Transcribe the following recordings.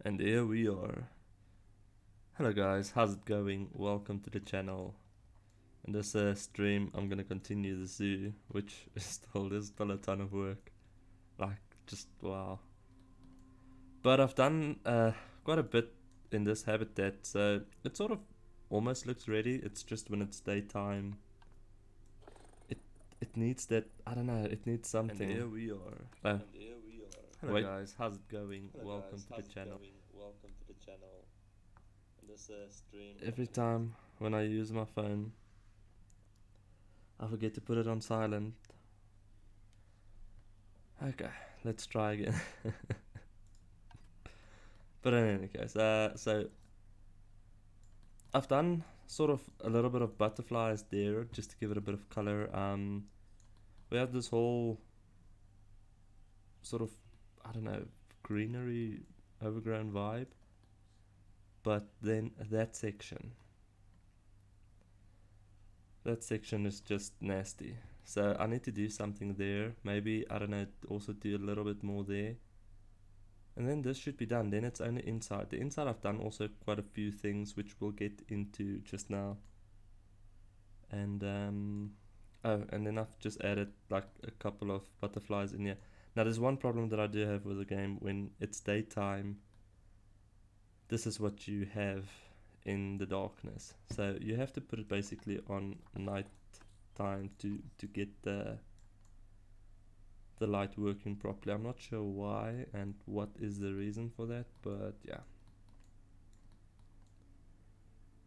And here we are. Hello guys, how's it going? Welcome to the channel. In this stream I'm gonna continue the zoo, which is still a ton of work. Like, just wow. But I've done quite a bit in this habitat, so it sort of almost looks ready. It's just when it's daytime, it it needs that, I don't know, it needs something. And here we are. Oh, Hello wait. guys, how's it going? Welcome to the channel. Welcome to the channel. In this stream, Every time when I use my phone, I forget to put it on silent. Okay, let's try again. But in any case, so I've done sort of a little bit of butterflies there just to give it a bit of color. We have this whole sort of, I don't know, greenery, overgrown vibe. But then that section is just nasty. So I need to do something there. Maybe, I don't know, also do a little bit more there. And then this should be done. Then it's only inside. The inside I've done also quite a few things which we'll get into just now. And oh, and then I've just added like a couple of butterflies in here. Now there's one problem that I do have with the game. When it's daytime, this is what you have in the darkness. So you have to put it basically on night time to get the light working properly. I'm not sure why and what is the reason for that, but yeah.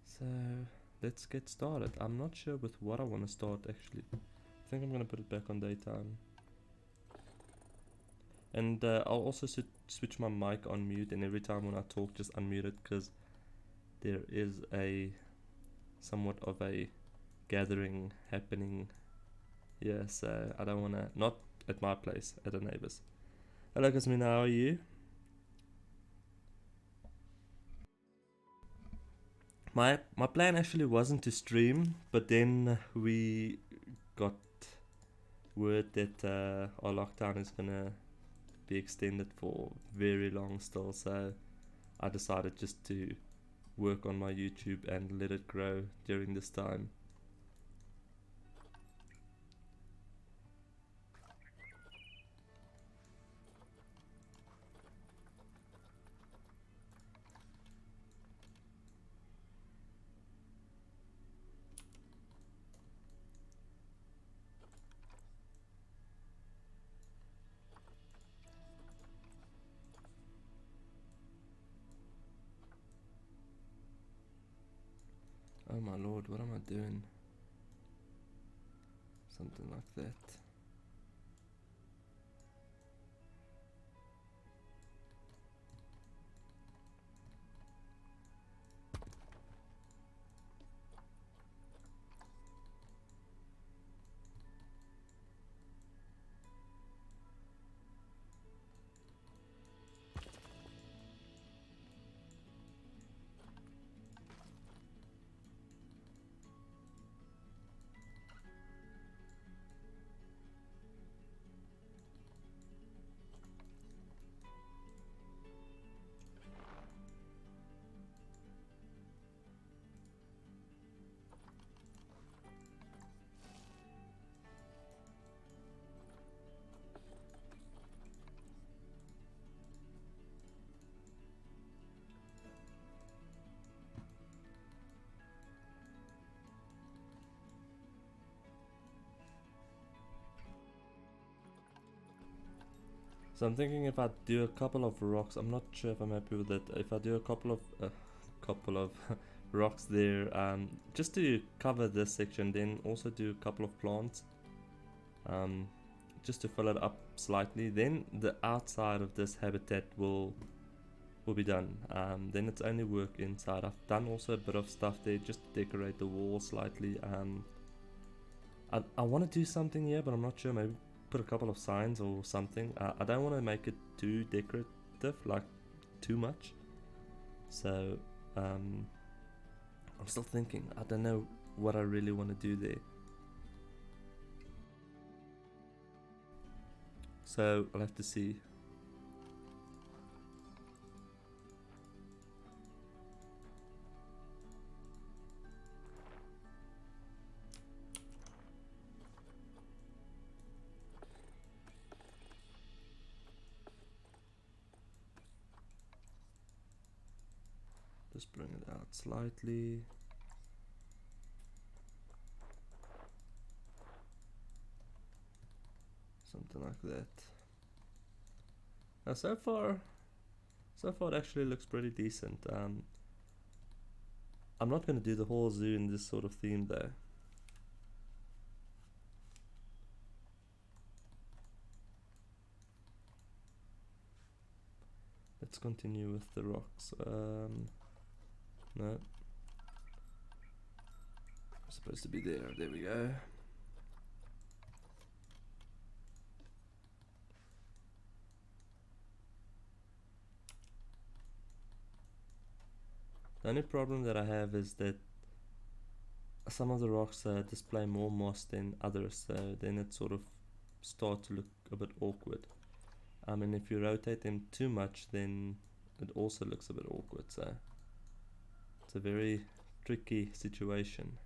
So let's get started. I'm not sure with what I want to start actually. I think I'm gonna put it back on daytime. And I'll also switch my mic on mute, and every time when I talk just unmute it, because there is a somewhat of a gathering happening here, so I don't wanna, not at my place, at the neighbors. Hello Kasmina, how are you? My plan actually wasn't to stream, but then we got word that our lockdown is gonna be extended for very long still, so I decided just to work on my YouTube and let it grow during this time. Oh my lord, what am I doing? Something like that. So I'm thinking if I do a couple of rocks, I'm not sure if I'm happy with that. If I do a couple of rocks there, just to cover this section, then also do a couple of plants, just to fill it up slightly. Then the outside of this habitat will be done. Then it's only work inside. I've done also a bit of stuff there just to decorate the wall slightly. I want to do something here, but I'm not sure. Maybe put a couple of signs or something. I don't want to make it too decorative, like too much. So I'm still thinking. I don't know what I really want to do there. So I'll have to see. Just bring it out slightly. Something like that. Now so far it actually looks pretty decent. I'm not going to do the whole zoo in this sort of theme though. Let's continue with the rocks. No. It's supposed to be there. There we go. The only problem that I have is that some of the rocks display more moss than others, so then it sort of starts to look a bit awkward. And if you rotate them too much, then it also looks a bit awkward, so it's a very tricky situation.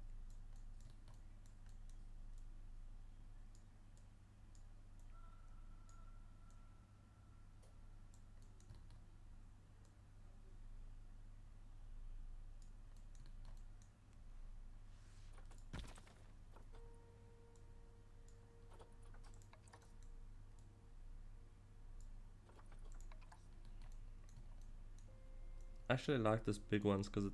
I actually like this big ones because it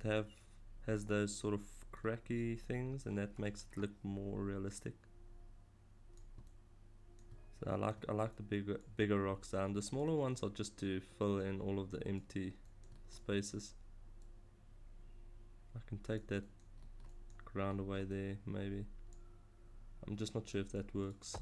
has those sort of cracky things, and that makes it look more realistic. So I like the bigger rocks. The smaller ones are just to fill in all of the empty spaces. I can take that ground away there, maybe. I'm just not sure if that works.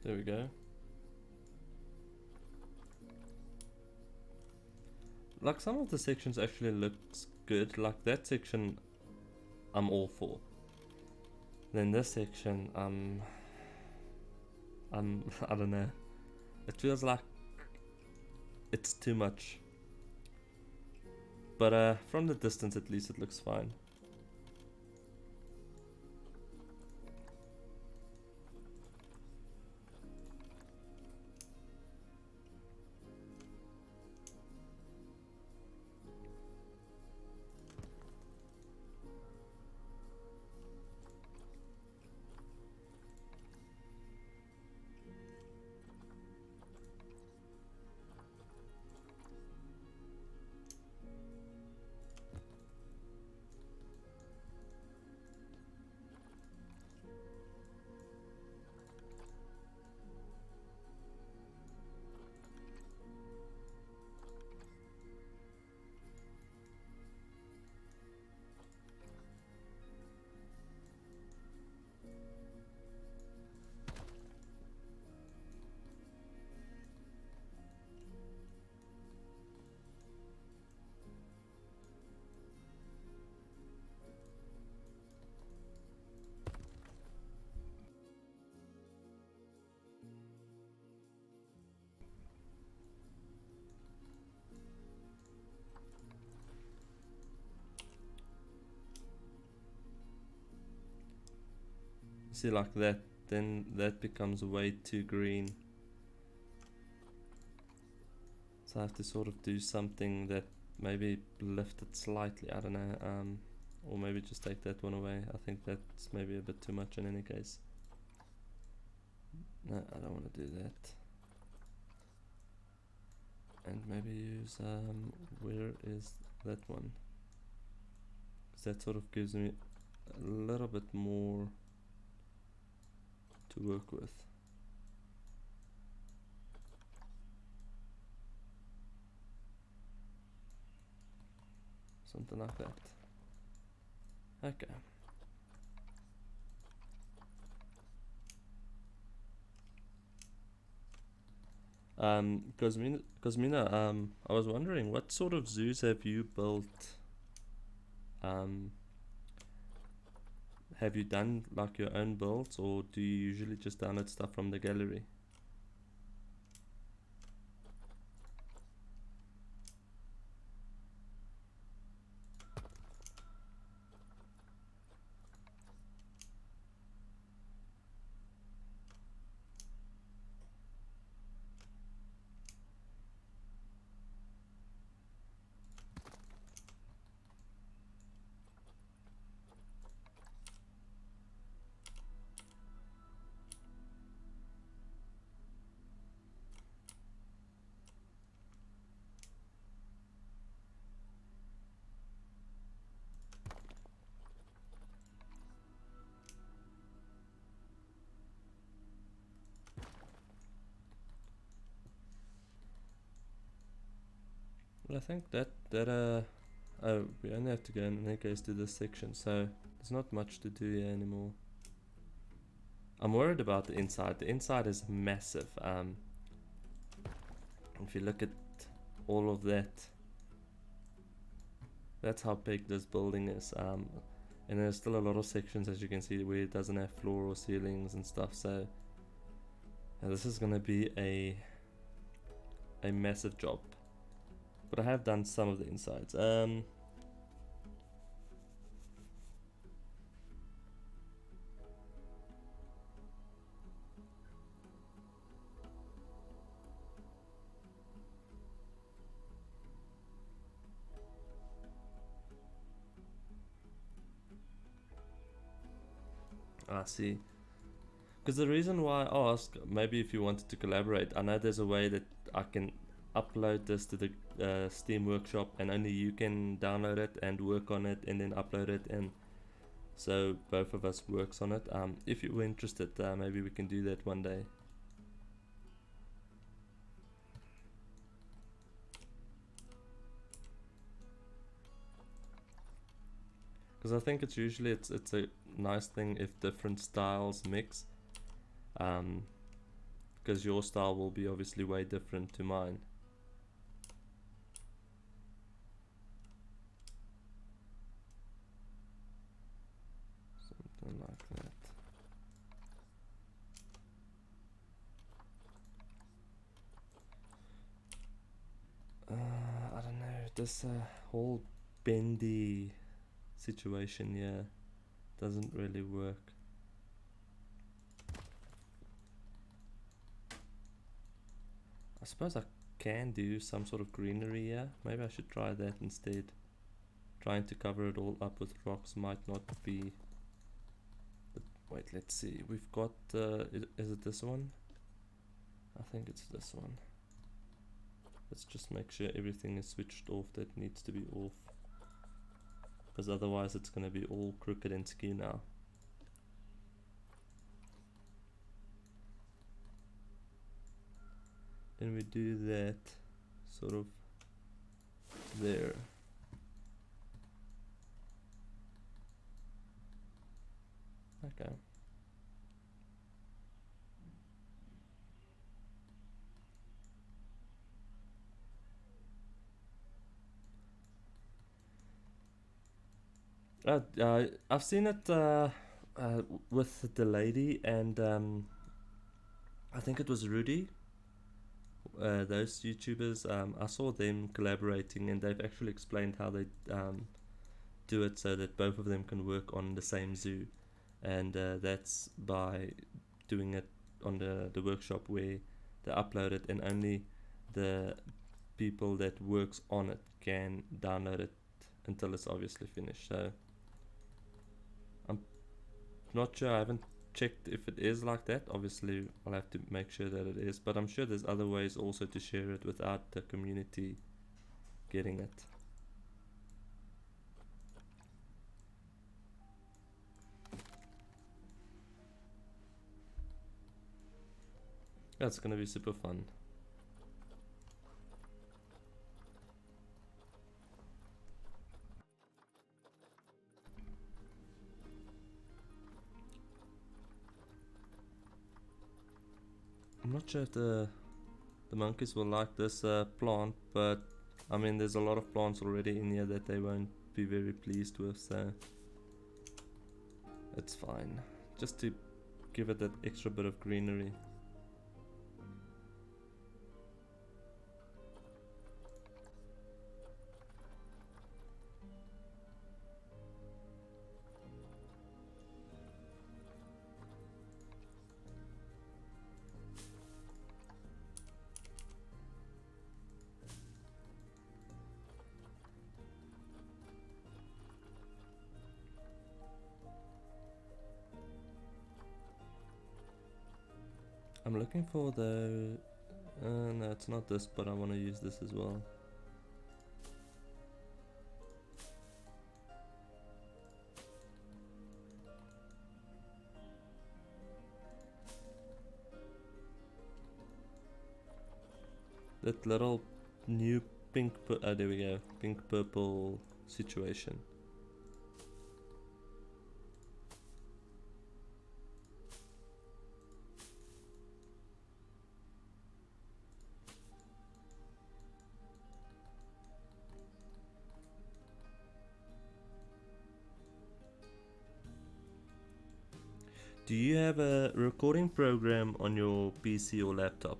There we go. Like some of the sections actually looks good. Like that section, I'm all for. Then this section, I don't know. It feels like it's too much. But from the distance, at least it looks fine. See, like that, then that becomes way too green. So I have to sort of do something that maybe lift it slightly, I don't know, or maybe just take that one away. I think that's maybe a bit too much in any case. No, I don't want to do that. And maybe use, where is that one? Because that sort of gives me a little bit more to work with. Something like that. Okay. Cosmina, I was wondering, what sort of zoos have you built? Have you done like your own builds, or do you usually just download stuff from the gallery? Well, I think oh, we only have to go in that case to this section, so there's not much to do here anymore. I'm worried about the inside. The inside is massive. If you look at all of that, that's how big this building is. And there's still a lot of sections, as you can see, where it doesn't have floor or ceilings and stuff. So this is gonna be a massive job. But I have done some of the insides. I see. Because the reason why I asked, maybe if you wanted to collaborate, I know there's a way that I can upload this to the Steam Workshop, and only you can download it and work on it, and then upload it, and so both of us works on it. If you were interested, maybe we can do that one day. Because I think it's usually it's a nice thing if different styles mix. Because your style will be obviously way different to mine. Something like that. I don't know, this whole bendy situation here doesn't really work. I suppose I can do some sort of greenery here. Maybe I should try that instead. Trying to cover it all up with rocks might not be... But wait, let's see. We've got... is it this one? I think it's this one. Let's just make sure everything is switched off that needs to be off. Because otherwise it's going to be all crooked and skew now. And we do that sort of there. Okay. I've seen it with the lady and I think it was Rudy. Those YouTubers, I saw them collaborating, and they've actually explained how they do it so that both of them can work on the same zoo, and that's by doing it on the workshop where they upload it, and only the people that works on it can download it until it's obviously finished. So I'm not sure, I haven't checked if it is like that. Obviously I'll have to make sure that it is, but I'm sure there's other ways also to share it without the community getting it. That's gonna be super fun. I'm not sure if the monkeys will like this plant, but I mean there's a lot of plants already in here that they won't be very pleased with, so it's fine. Just to give it that extra bit of greenery. I'm looking for the... no, it's not this, but I want to use this as well. That little new pink... oh, there we go. Pink-purple situation. Do you have a recording program on your PC or laptop?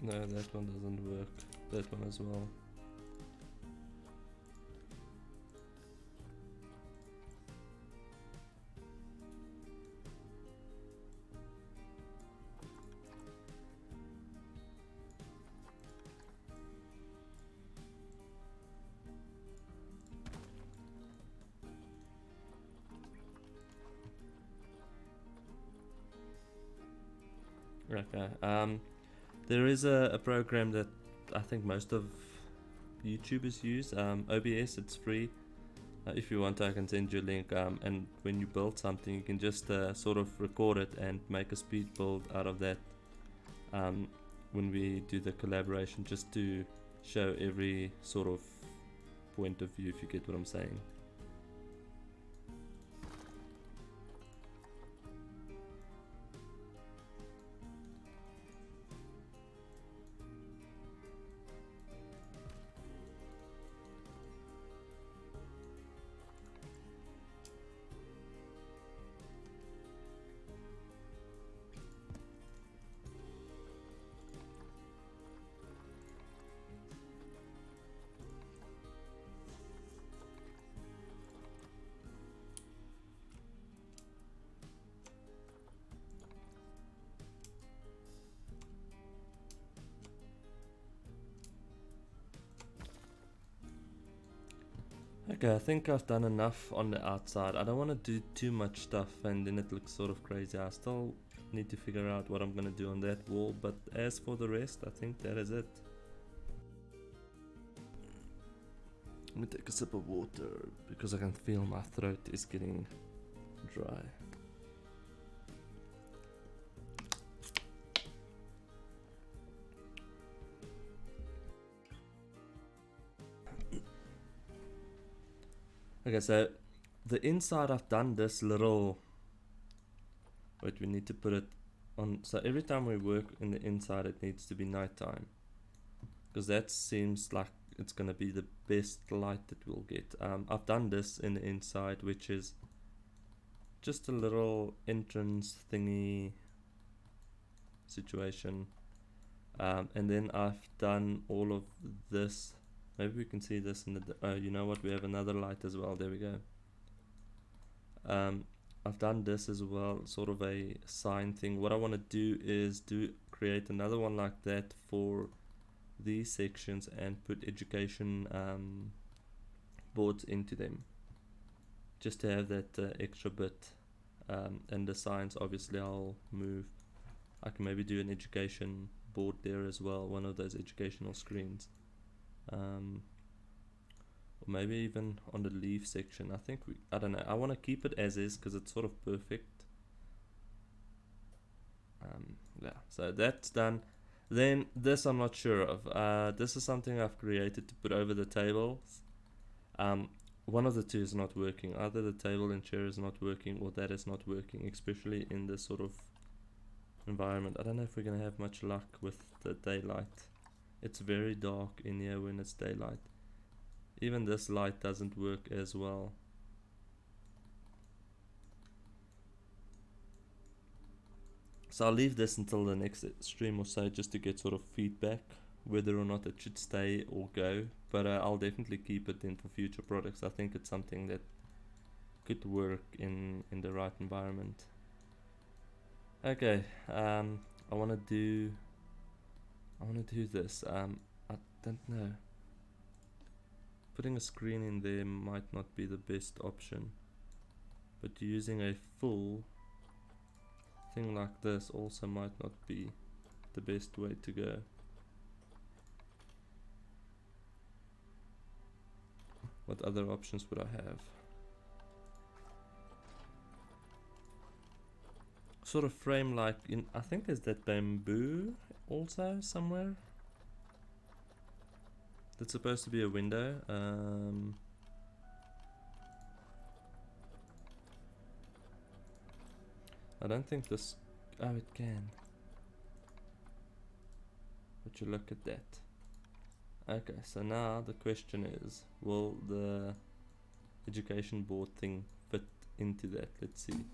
No, that one doesn't work. That one as well. Okay. There is a program that I think most of YouTubers use. OBS. It's free. If you want, I can send you a link. And when you build something, you can just sort of record it and make a speed build out of that. When we do the collaboration, just to show every sort of point of view, if you get what I'm saying. Okay, I think I've done enough on the outside. I don't want to do too much stuff and then it looks sort of crazy. I still need to figure out what I'm going to do on that wall, but as for the rest, I think that is it. Let me take a sip of water because I can feel my throat is getting dry. Okay, so the inside I've done this little... Wait, we need to put it on... So every time we work in the inside it needs to be nighttime. Because that seems like it's going to be the best light that we'll get. I've done this in the inside, which is just a little entrance thingy situation. And then I've done all of this. Maybe we can see this in the... oh, you know what? We have another light as well. There we go. I've done this as well, sort of a sign thing. What I want to do is create another one like that for these sections and put education boards into them. Just to have that extra bit. And the signs, obviously, I'll move. I can maybe do an education board there as well, one of those educational screens. Or maybe even on the leaf section. I don't know, I want to keep it as is because it's sort of perfect. Yeah, so that's done. Then this I'm not sure of. This is something I've created to put over the tables. One of the two is not working. Either the table and chair is not working or that is not working, especially in this sort of environment. I don't know if we're gonna have much luck with the daylight. It's very dark in here when it's daylight. Even this light doesn't work as well. So I'll leave this until the next stream or so just to get sort of feedback whether or not it should stay or go. But I'll definitely keep it in for future products. I think it's something that could work in the right environment. Okay, I wanna do this. I don't know. Putting a screen in there might not be the best option, but using a full thing like this also might not be the best way to go. What other options would I have? Sort of frame like in, I think there's that bamboo also somewhere. That's supposed to be a window. I don't think this, oh it can. But you look at that. Okay, so now the question is, will the education board thing fit into that? Let's see.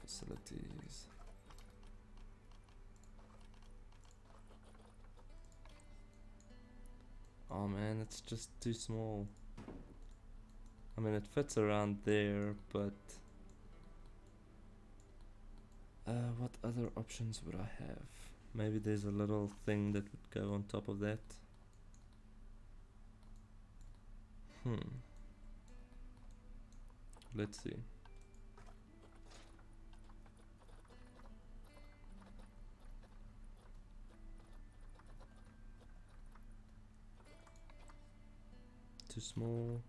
Facilities. Oh man, it's just too small. I mean, it fits around there, but what other options would I have? Maybe there's a little thing that would go on top of that. Let's see. Too small.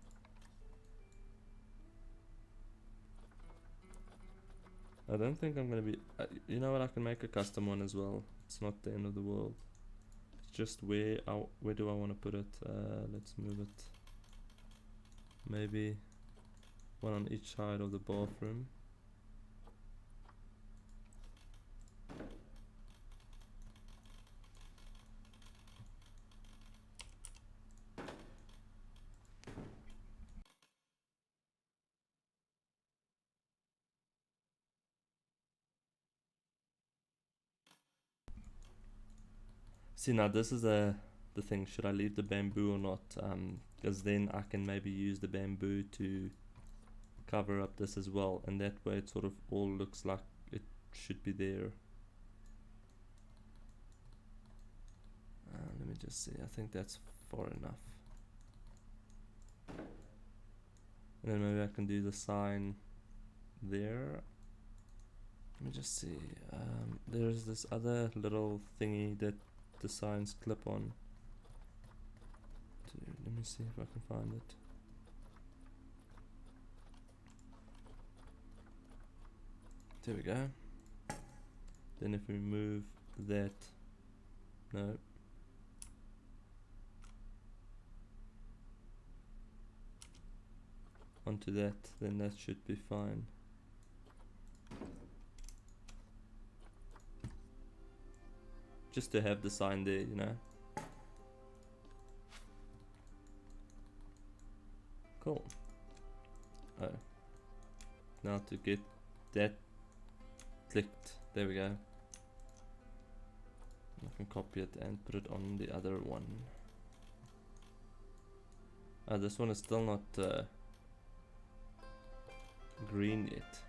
I don't think I'm gonna be. You know what? I can make a custom one as well. It's not the end of the world. It's just where do I want to put it? Let's move it. Maybe one on each side of the bathroom. See, now this is the thing. Should I leave the bamboo or not? Because then I can maybe use the bamboo to cover up this as well, and that way it sort of all looks like it should be there. Let me just see. I think that's far enough. And then maybe I can do the sign there. Let me just see. There's this other little thingy that the signs clip on. Let me see if I can find it. There we go. Then if we move that, no. Onto that, then that should be fine. Just to have the sign there, you know. Cool. Oh. Now to get that clicked, there we go. I can copy it and put it on the other one. This one is still not green yet.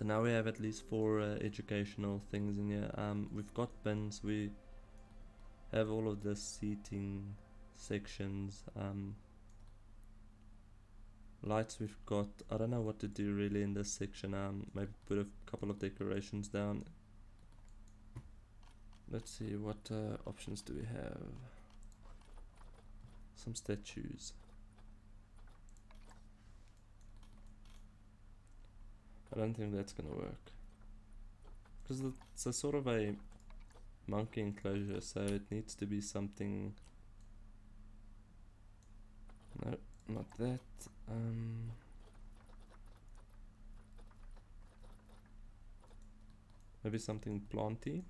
So now we have at least 4 educational things in here. We've got bins, we have all of the seating sections. Lights we've got. I don't know what to do really in this section. Maybe put a couple of decorations down. Let's see, what options do we have? Some statues. I don't think that's gonna work, because it's a sort of a monkey enclosure, so it needs to be something. No, not that. Maybe something planty.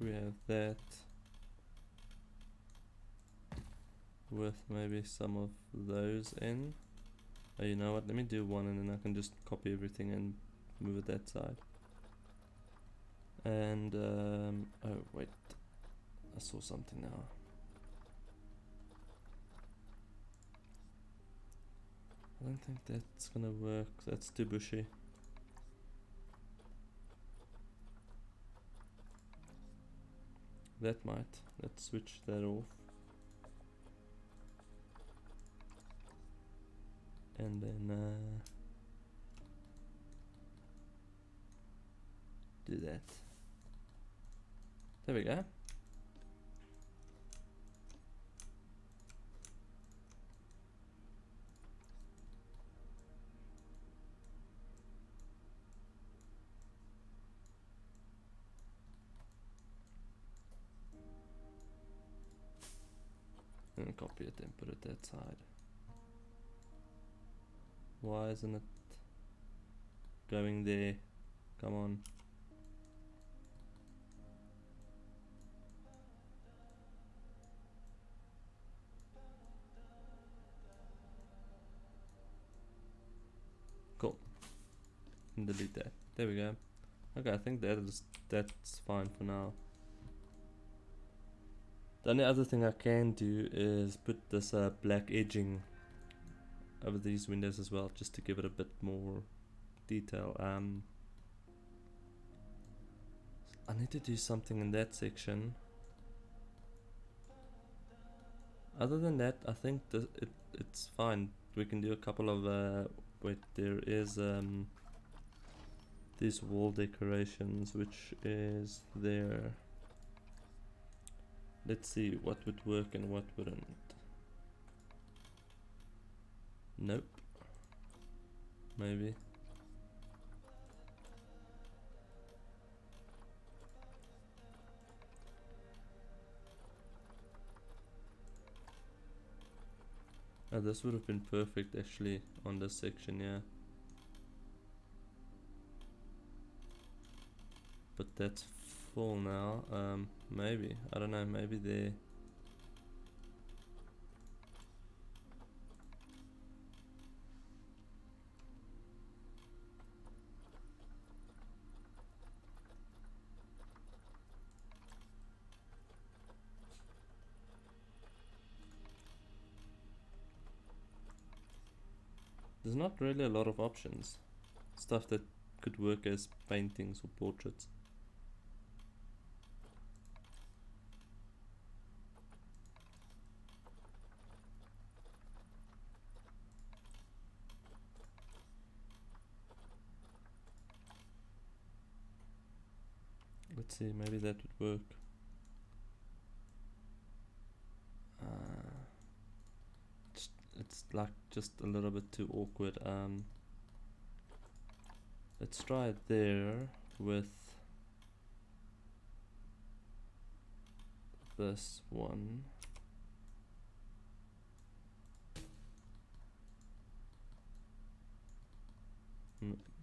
We have that with maybe some of those in. Oh, you know what? Let me do one and then I can just copy everything and move it that side. And oh wait, I saw something now. I don't think that's gonna work. That's too bushy. That might. Let's switch that off. And then do that. There we go. And copy it and put it that side. Why isn't it going there? Come on. Cool. And delete that. There we go. Okay, I think that's fine for now. The only other thing I can do is put this black edging over these windows as well, just to give it a bit more detail. I need to do something in that section. Other than that, I think it's fine. We can do a couple of wait, there is these wall decorations, which is there. Let's see what would work and what wouldn't. Nope. Maybe. Oh, this would have been perfect actually on this section, yeah. But that's full now. Maybe. I don't know, maybe there. There's not really a lot of options. Stuff that could work as paintings or portraits. Let's see, maybe that would work. It's like just a little bit too awkward. Let's try it there with this one.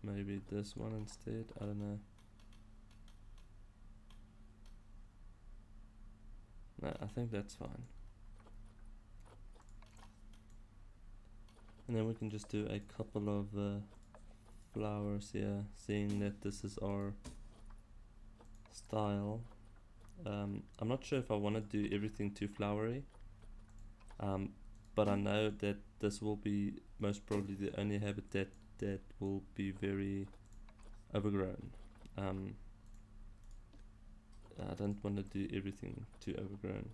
Maybe this one instead, I don't know. No, I think that's fine. And then we can just do a couple of flowers here, seeing that this is our style. I'm not sure if I want to do everything too flowery, but I know that this will be most probably the only habitat that will be very overgrown. I don't want to do everything too overgrown.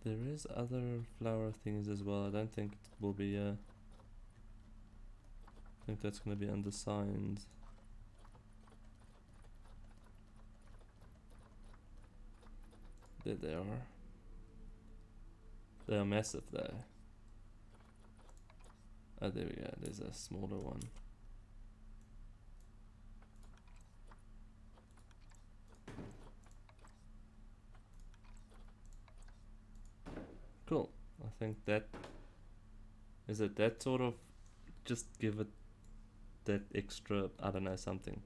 There is other flower things as well. I don't think it will be I think that's gonna be under signs. There they are. They are massive though. Oh, there we go. There's a smaller one. Cool. I think that is it. That sort of just give it that extra, I don't know, something.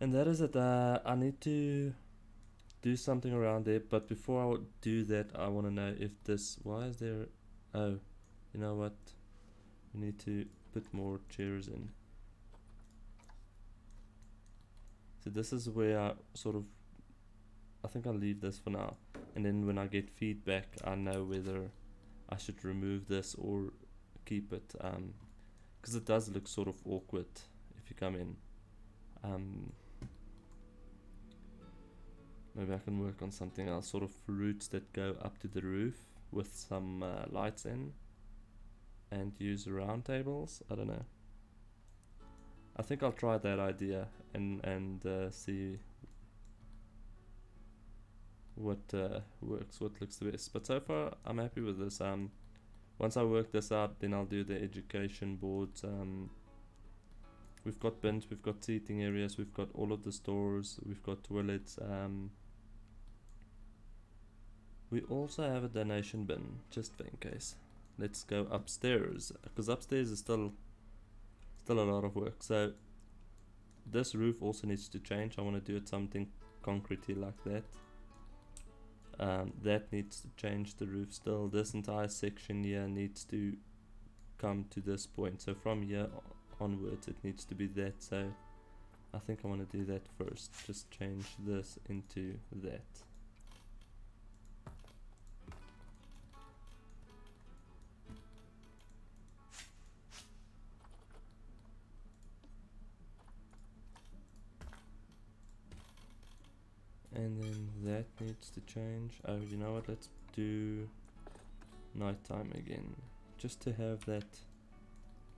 And that is it. I need to do something around there, but before I would do that, I want to know if this. Why is there? Oh, you know what? We need to put more chairs in. So this is where I sort of. I think I'll leave this for now, and then when I get feedback, I know whether I should remove this or keep it. Because it does look sort of awkward if you come in. Maybe I can work on something else, sort of roots that go up to the roof with some lights in, and use round tables. I don't know. I think I'll try that idea and see what works, what looks the best. But so far, I'm happy with this. Once I work this out, then I'll do the education boards. We've got bins, we've got seating areas, we've got all of the stores, we've got toilets. We also have a donation bin, just in case. Let's go upstairs, because upstairs is still a lot of work. So this roof also needs to change. I want to do it something concretey like that. That needs to change the roof still. This entire section here needs to come to this point. So from here onwards it needs to be that. So I think I want to do that first. Just change this into that. And then that needs to change. Oh, you know what? Let's do nighttime again. Just to have that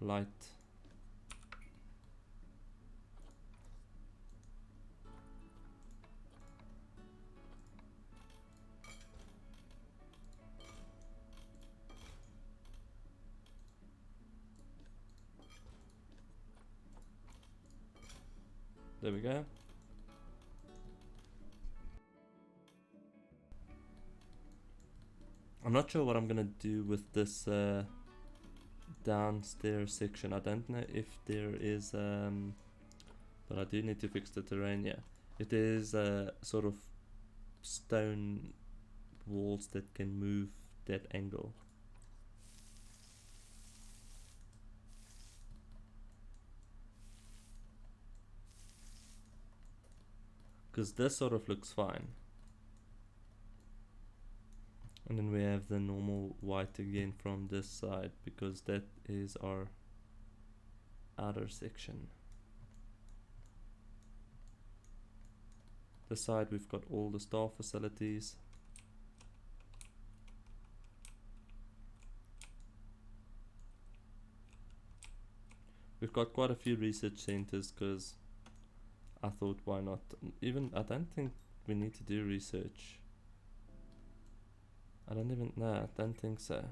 light. There we go. I'm not sure what I'm gonna do with this downstairs section. I don't know if there is but I do need to fix the terrain. Yeah, if there's sort of stone walls that can move that angle. Because this sort of looks fine. And then we have the normal white again from this side, because that is our outer section. This side we've got all the staff facilities. We've got quite a few research centers because I thought, why not? Even I don't think we need to do research. I don't think so.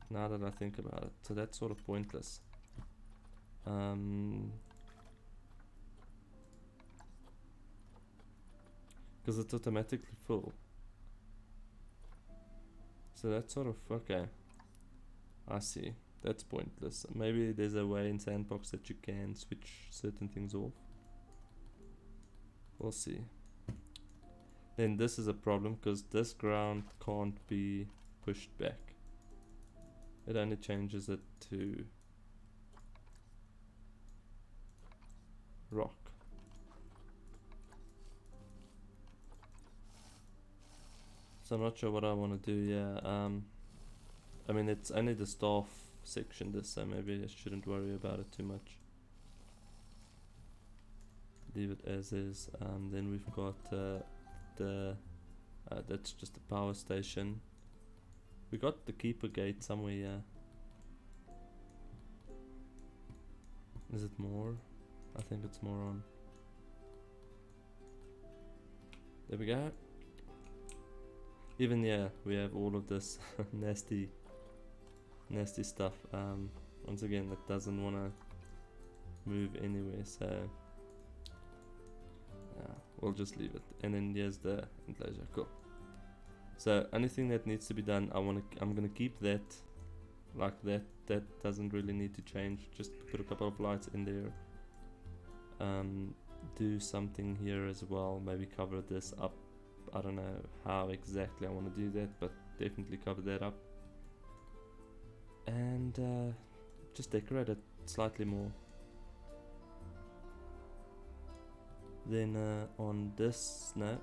Now that I think about it, so that's sort of pointless. because it's automatically full. So that's sort of okay. I see. That's pointless. Maybe there's a way in Sandbox that you can switch certain things off. We'll see. Then this is a problem because this ground can't be pushed back. It only changes it to rock. So I'm not sure what I want to do. Yeah. I mean, it's only the staff section this, so maybe I shouldn't worry about it too much. Leave it as is. Then we've got that's just a power station. We got the keeper gate somewhere here. Is it more? I think it's more on. There we go. Even yeah, we have all of this nasty stuff. Once again, that doesn't want to move anywhere, so yeah, we'll just leave it. And then here's the enclosure. Cool. So anything that needs to be done, I'm gonna keep that like that. That doesn't really need to change. Just put a couple of lights in there. Do something here as well. Maybe cover this up. I don't know how exactly I want to do that, but definitely cover that up. And just decorate it slightly more. Then on this, no,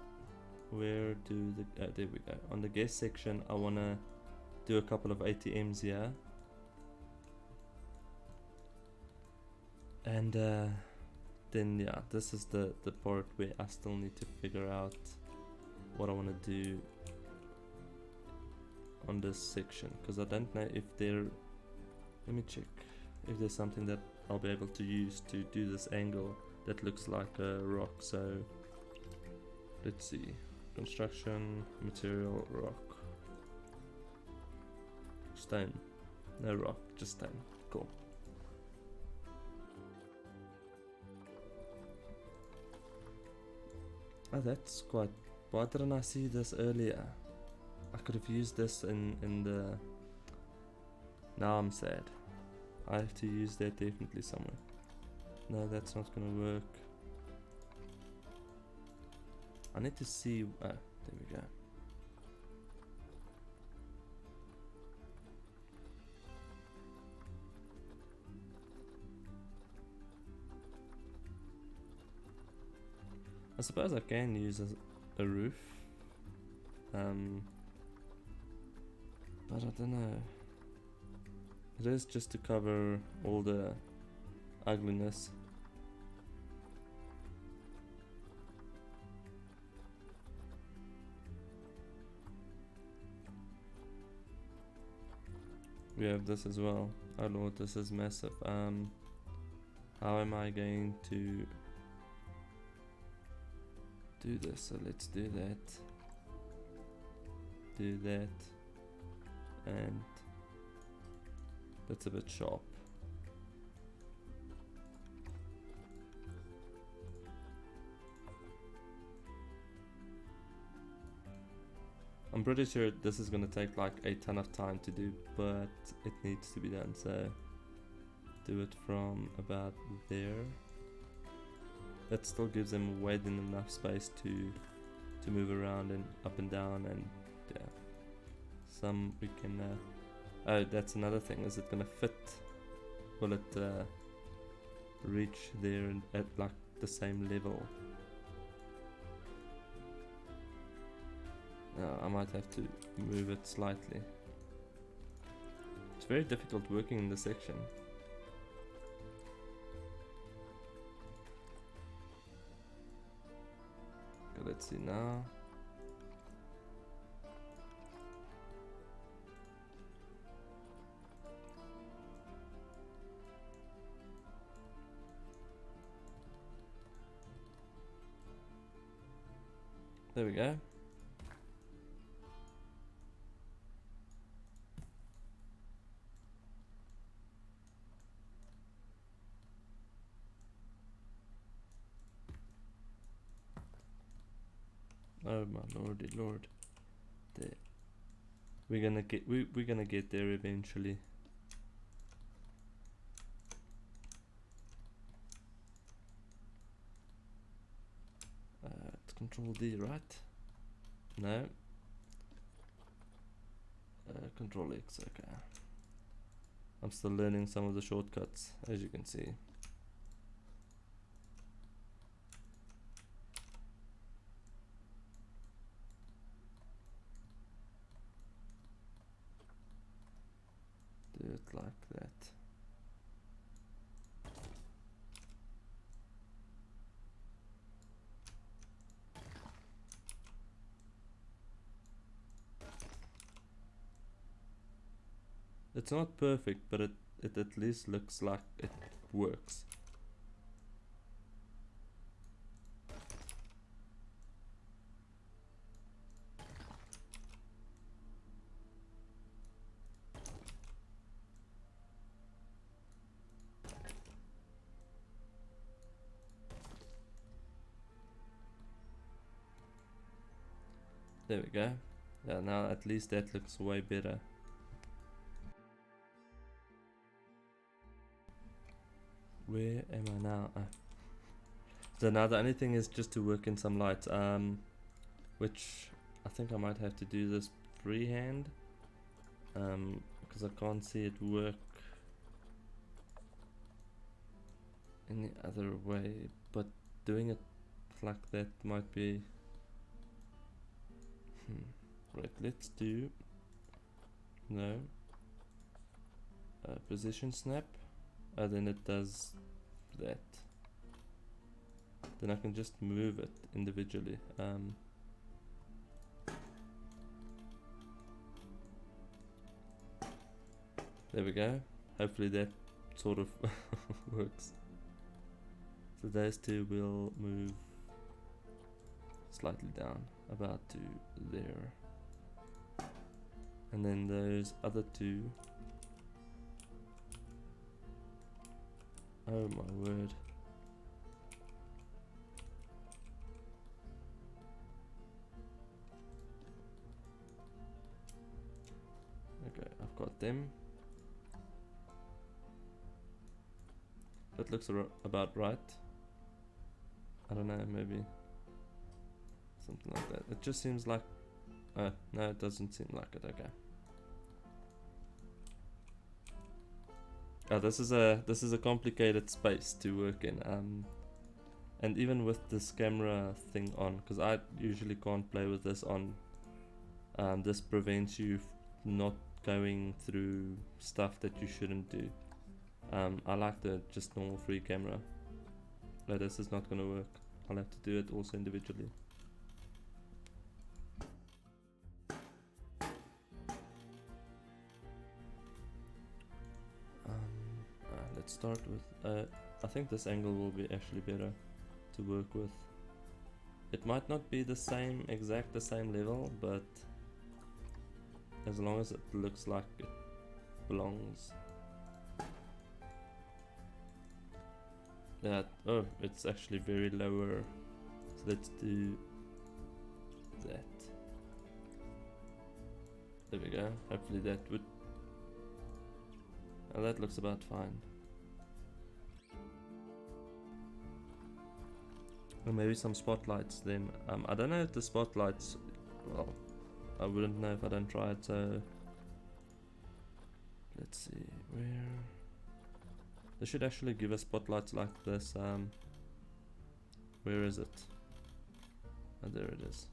where do the, there we go. On the guest section, I want to do a couple of ATMs here. And then yeah, this is the part where I still need to figure out what I want to do on this section, because I don't know if there, let me check if there's something that I'll be able to use to do this angle that looks like a rock. So let's see, construction, material, rock, stone, no rock, just stone. Cool. Oh, that's quite, why didn't I see this earlier? I could have used this in the, now I'm sad. I have to use that definitely somewhere. No, that's not gonna work. I need to see, there we go. I suppose I can use a roof, but I don't know. It is just to cover all the ugliness. We have this as well. Oh lord, this is massive. How am I going to do this? So let's do that, and that's a bit sharp. I'm pretty sure this is gonna take like a ton of time to do, but it needs to be done, so do it from about there. That still gives them way than enough space to move around and up and down, and yeah, some we can oh, that's another thing, is it gonna fit? Will it reach there at like the same level? I might have to move it slightly. It's very difficult working in this section. Okay, let's see now. There we go. Oh my lordy lord. There. We're gonna get there eventually. It's Control D, right? No. Control X, okay. I'm still learning some of the shortcuts, as you can see. Do it like that. It's not perfect, but it at least looks like it works. There we go. Yeah, now at least that looks way better. Where am I now? So now the only thing is just to work in some light, which I think I might have to do this freehand, because I can't see it work any other way, but doing it like that might be... Right, let's do... No. Position snap. Then it does that. Then I can just move it individually. There we go. Hopefully that sort of works. So those two will move slightly down, about to there. And then those other two. Oh my word. Okay, I've got them. That looks about right. I don't know, maybe something like that. It just seems like... no, it doesn't seem like it. Okay. Oh, this is a complicated space to work in. And even with this camera thing on, because I usually can't play with this on, this prevents you not going through stuff that you shouldn't do. I like the just normal free camera. No, this is not gonna work. I'll have to do it also individually. Let's start with, I think this angle will be actually better to work with. It might not be the same, the same level, but as long as it looks like it belongs. That, oh, it's actually very lower. So let's do that. There we go. Hopefully that would... Oh, that looks about fine. Or maybe some spotlights then. I don't know if the spotlights... Well, I wouldn't know if I don't try it, so... Let's see, where... They should actually give us spotlights like this. Where is it? Oh, there it is.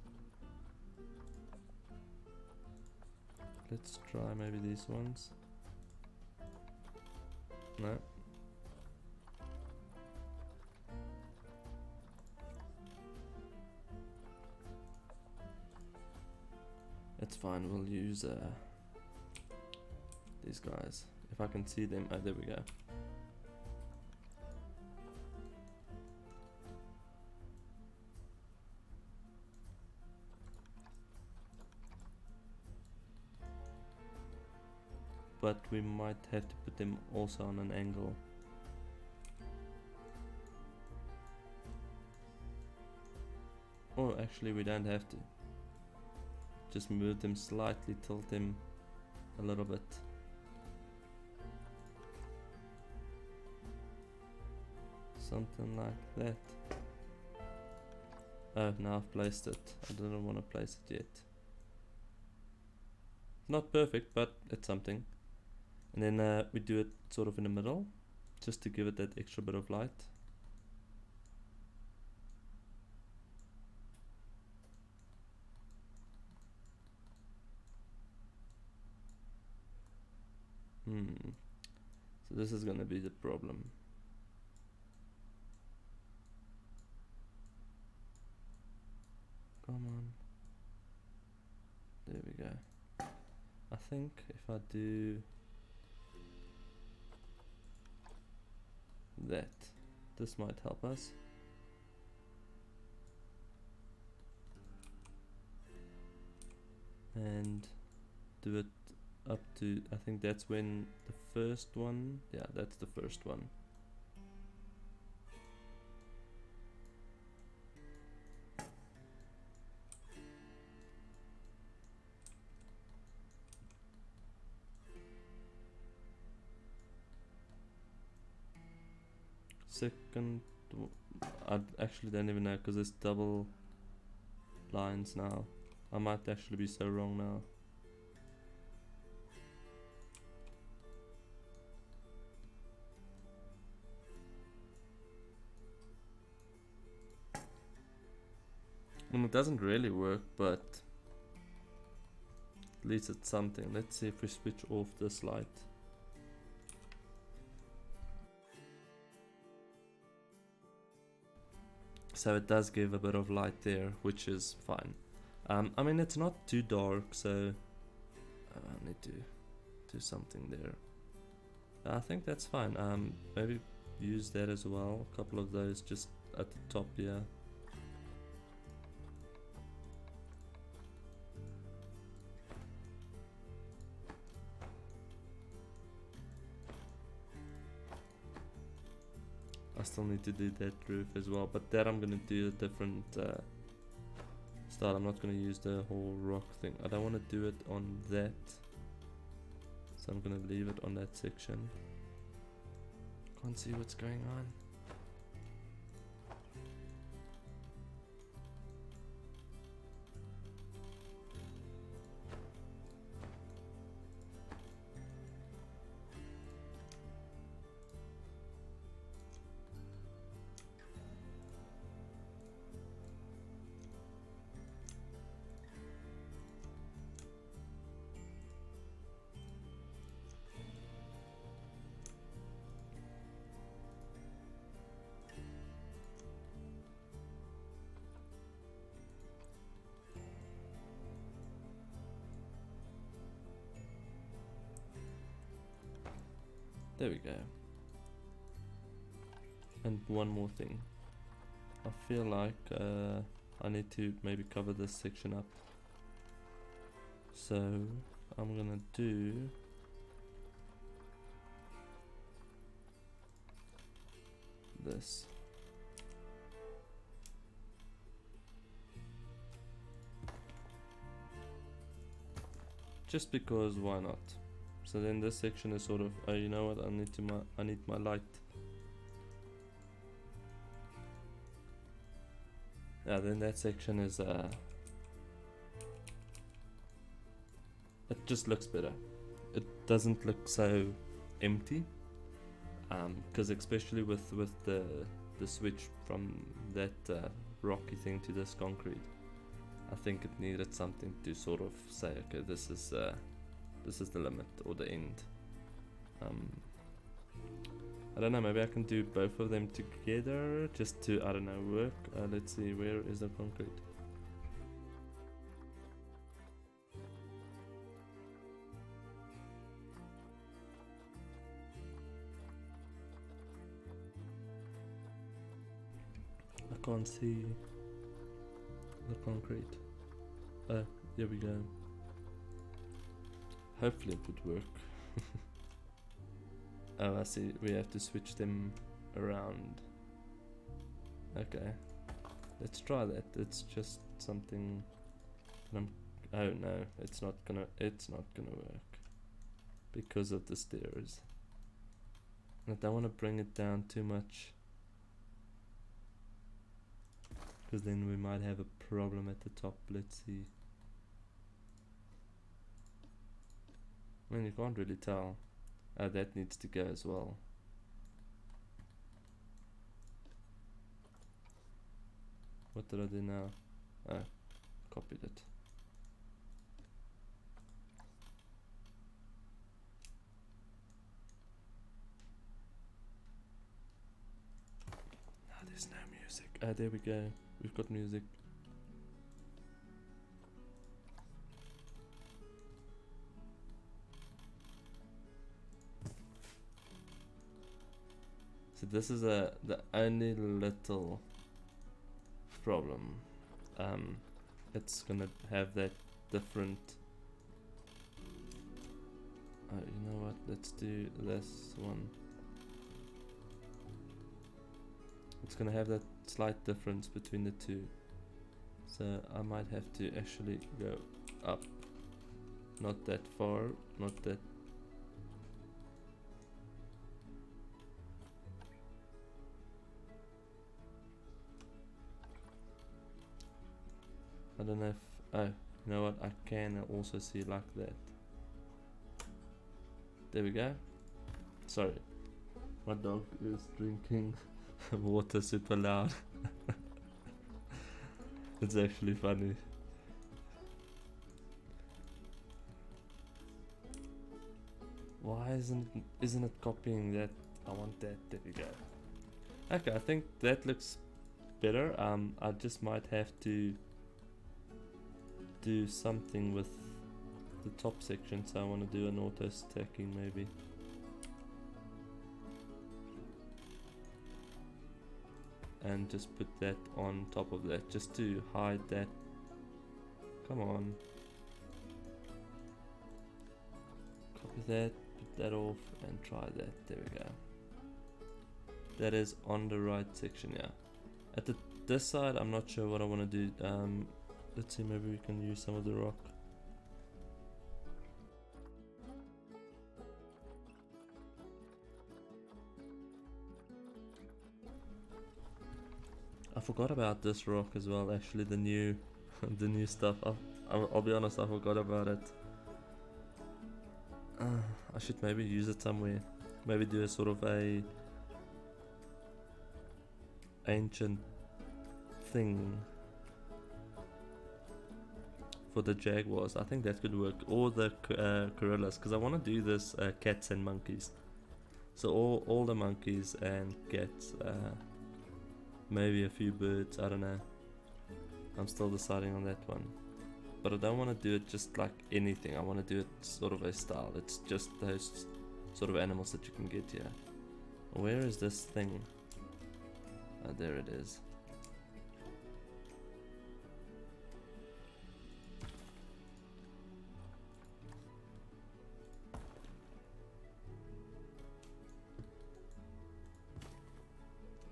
Let's try maybe these ones. No. It's fine, we'll use these guys. If I can see them, oh, there we go. But we might have to put them also on an angle. Oh, actually we don't have to. Just move them slightly, tilt them a little bit. Something like that. Oh, now I've placed it. I didn't want to place it yet. Not perfect, but it's something. And then we do it sort of in the middle, just to give it that extra bit of light. So this is gonna be the problem. Come on. There we go. I think if I do that, this might help us. And do it up to, I think that's when the first one, yeah, that's the first one. Second, I actually don't even know because there's double lines now. I might actually be so wrong now. Well, it doesn't really work, but at least it's something. Let's see if we switch off this light. So it does give a bit of light there, which is fine. I mean, it's not too dark, so I need to do something there. I think that's fine. Maybe use that as well. A couple of those just at the top here. I still need to do that roof as well, but that I'm gonna do a different style. I'm not gonna use the whole rock thing. I don't want to do it on that, so I'm gonna leave it on that section. Can't see what's going on. There we go. And one more thing. I feel like I need to maybe cover this section up. So I'm gonna do this. Just because why not? So then this section is sort of, you know what, I need my light. Yeah, then that section is it just looks better. It doesn't look so empty. Because especially with the switch from that rocky thing to this concrete, I think it needed something to sort of say, okay, this is the limit or the end. I don't know, maybe I can do both of them together just to, I don't know, work. Let's see, where is the concrete? I can't see the concrete. Here we go. Hopefully it would work. Oh, I see, we have to switch them around. Okay. Let's try that. It's just something that oh no, it's not gonna work because of the stairs. I don't want to bring it down too much, because then we might have a problem at the top. Let's see. I mean, you can't really tell. That needs to go as well. What did I do now? Oh, copied it. Ah, there's no music. Ah, there we go. We've got music. So this is the only little problem. It's gonna have that different. You know what? Let's do this one. It's gonna have that slight difference between the two. So I might have to actually go up. Not that far, not that. I don't know if, oh, you know what, I can also see like that. There we go. Sorry, my dog is drinking water super loud. It's actually funny. Why isn't it copying that? I want that. There we go. Okay, I think that looks better. I just might have to do something with the top section, so I want to do an auto stacking maybe. And just put that on top of that, just to hide that. Come on. Copy that, put that off, and try that. There we go. That is on the right section, yeah. At this side, I'm not sure what I want to do. Let's see, maybe we can use some of the rock. I forgot about this rock as well, actually, the new the new stuff. I'll be honest, I forgot about it. I should maybe use it somewhere. Maybe do a sort of a ancient thing for the jaguars. I think that could work, or the gorillas, because I want to do this cats and monkeys. So all the monkeys and cats, maybe a few birds, I don't know. I'm still deciding on that one. But I don't want to do it just like anything. I want to do it sort of a style. It's just those sort of animals that you can get here. Where is this thing? Oh, there it is.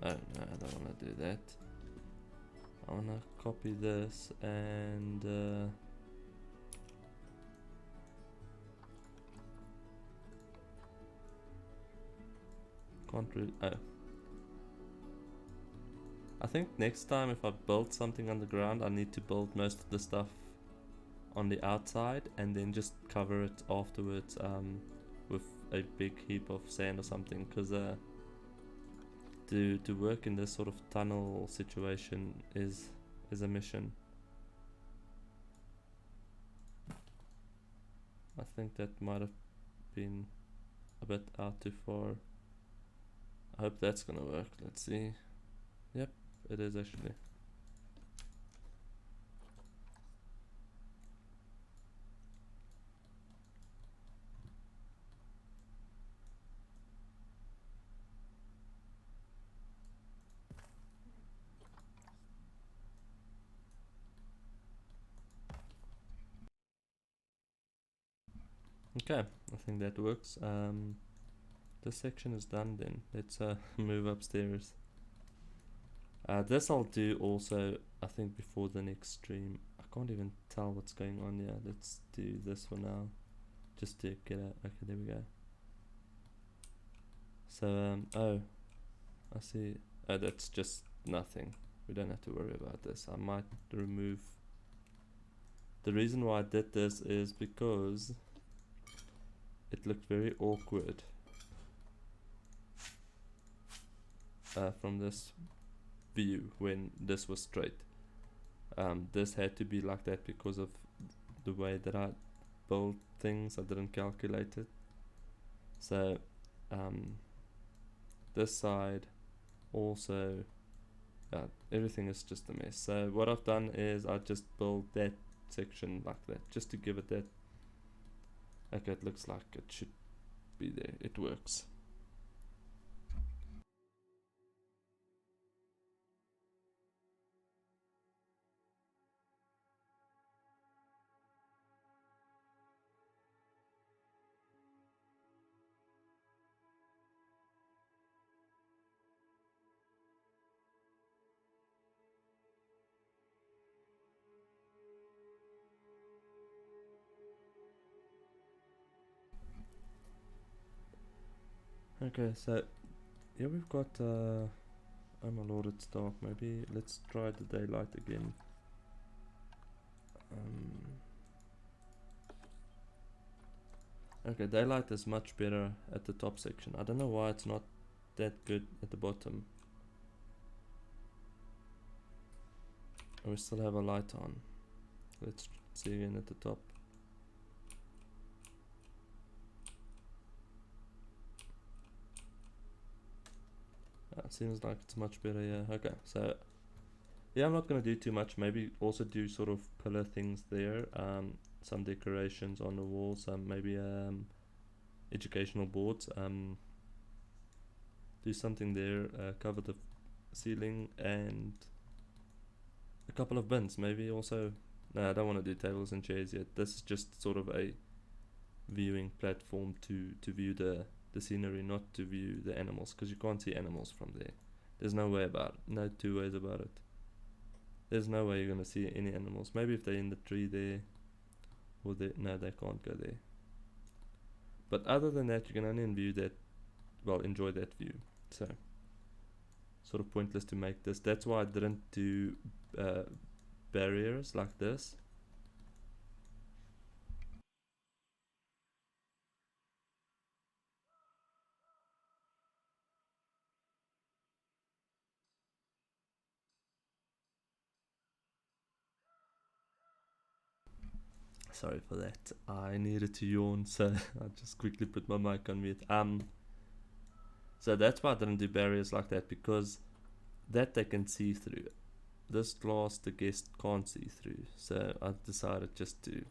Oh no, I don't want to do that. I want to copy this and can't really. Oh, I think next time if I build something on the ground, I need to build most of the stuff on the outside and then just cover it afterwards with a big heap of sand or something, because to work in this sort of tunnel situation is a mission. I think that might have been a bit out too far. I hope that's gonna work. Let's see. Yep, it is actually. Okay, I think that works. This section is done then. Let's move upstairs. This I'll do also, I think, before the next stream. I can't even tell what's going on here. Let's do this for now, just to get a. Okay, there we go. So oh, I see. Oh, that's just nothing. We don't have to worry about this. I might remove. The reason why I did this is because it looked very awkward from this view when this was straight. This had to be like that because of the way that I build things. I didn't calculate it. So this side also, everything is just a mess. So what I've done is I just built that section like that, just to give it that. Okay, it looks like it should be there. It works. Okay, so yeah, we've got oh my lord, it's dark. Maybe let's try the daylight again. Okay, daylight is much better at the top section. I don't know why it's not that good at the bottom. And we still have a light on. Let's see again at the top. Seems like it's much better, yeah. Okay, so yeah, I'm not gonna do too much. Maybe also do sort of pillar things there. Some decorations on the walls. Some maybe educational boards. Do something there. Cover the ceiling and a couple of bins. Maybe also. No, I don't want to do tables and chairs yet. This is just sort of a viewing platform to view the scenery, not to view the animals, because you can't see animals from there. There's no way about it. No two ways about it. There's no way you're gonna see any animals. Maybe if they're in the tree there, or they no, they can't go there. But other than that, you can only view that. Well, enjoy that view. So, sort of pointless to make this. That's why I didn't do barriers like this. Sorry for that. I needed to yawn, so I just quickly put my mic on mute. So that's why I didn't do barriers like that, because that they can see through. This glass the guest can't see through, so I decided just to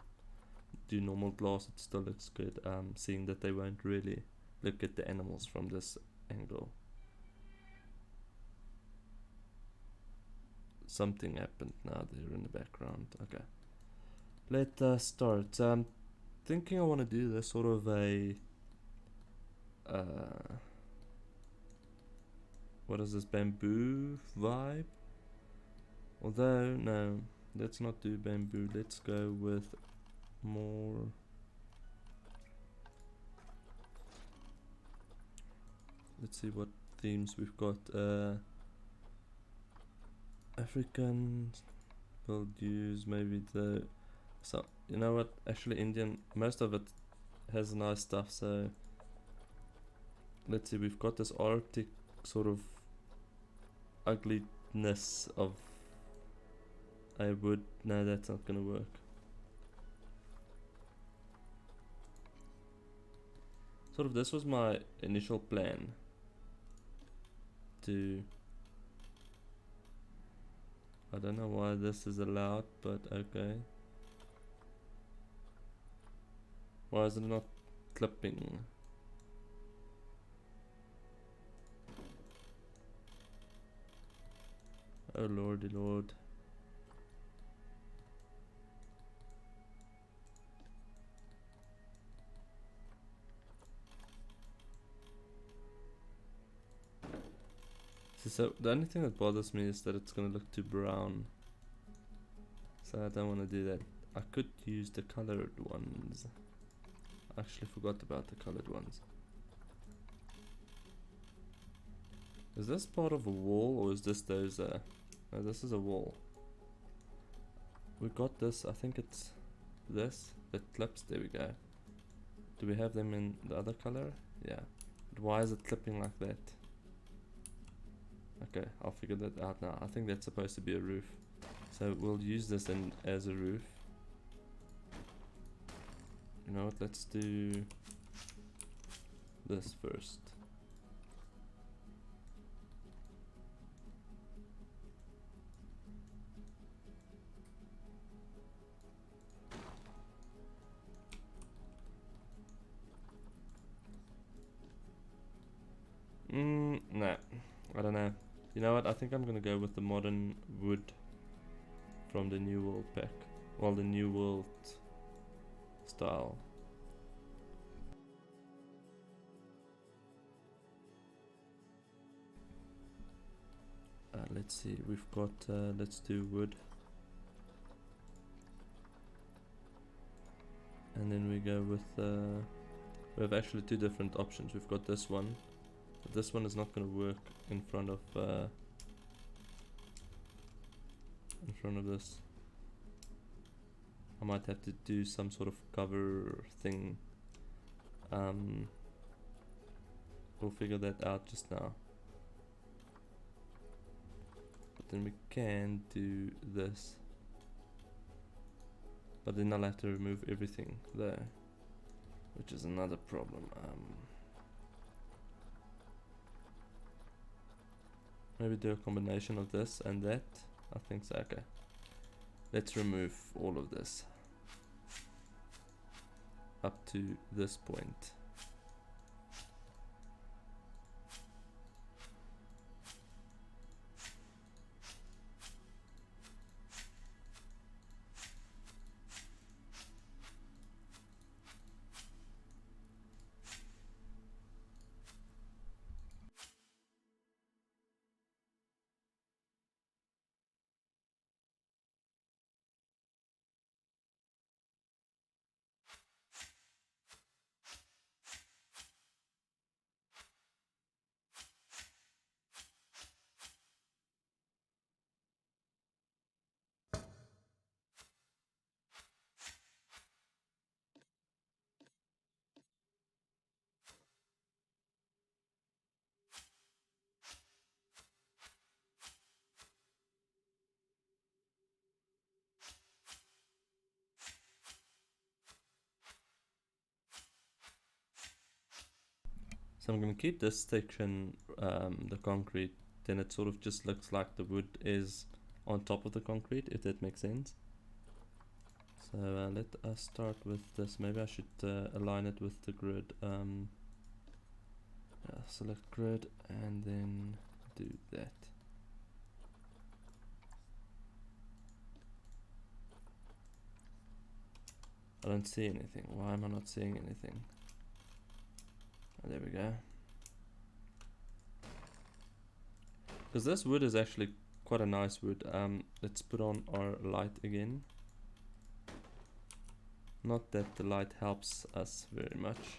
do normal glass. It still looks good, seeing that they won't really look at the animals from this angle. Something happened now there in the background. Okay, let us start. Thinking I want to do this sort of a what is this, bamboo vibe? Although no, let's not do bamboo. Let's go with more. Let's see what themes we've got. African will use maybe the. So you know what? Actually, Indian. Most of it has nice stuff. So let's see. We've got this Arctic sort of ugliness of. I would. No, that's not gonna work. Sort of. This was my initial plan. To. I don't know why this is allowed, but okay. Why is it not clipping? Oh lordy lord. So the only thing that bothers me is that it's gonna look too brown. So I don't want to do that. I could use the colored ones. I actually forgot about the colored ones. Is this part of a wall or is this those no, this is a wall. We got this, I think it's this, the clips, there we go. Do we have them in the other color? Yeah. But why is it clipping like that? Okay, I'll figure that out now. I think that's supposed to be a roof. So we'll use this as a roof. You know what, let's do this first. No, I don't know. You know what, I think I'm gonna go with the modern wood from the New World pack. Well, the New World style. Let's see, we've got, let's do wood. And then we go with, we have actually two different options. We've got this one, but this one is not going to work in front of this. I might have to do some sort of cover thing. We'll figure that out just now. But then we can do this. But then I'll have to remove everything there, which is another problem. Maybe do a combination of this and that. I think so. Okay. Let's remove all of this up to this point. So I'm going to keep this section, the concrete, then it sort of just looks like the wood is on top of the concrete, if that makes sense. So let us start with this. Maybe I should align it with the grid. Select grid and then do that. I don't see anything. Why am I not seeing anything? Oh, there we go. Because this wood is actually quite a nice wood. Let's put on our light again. Not that the light helps us very much.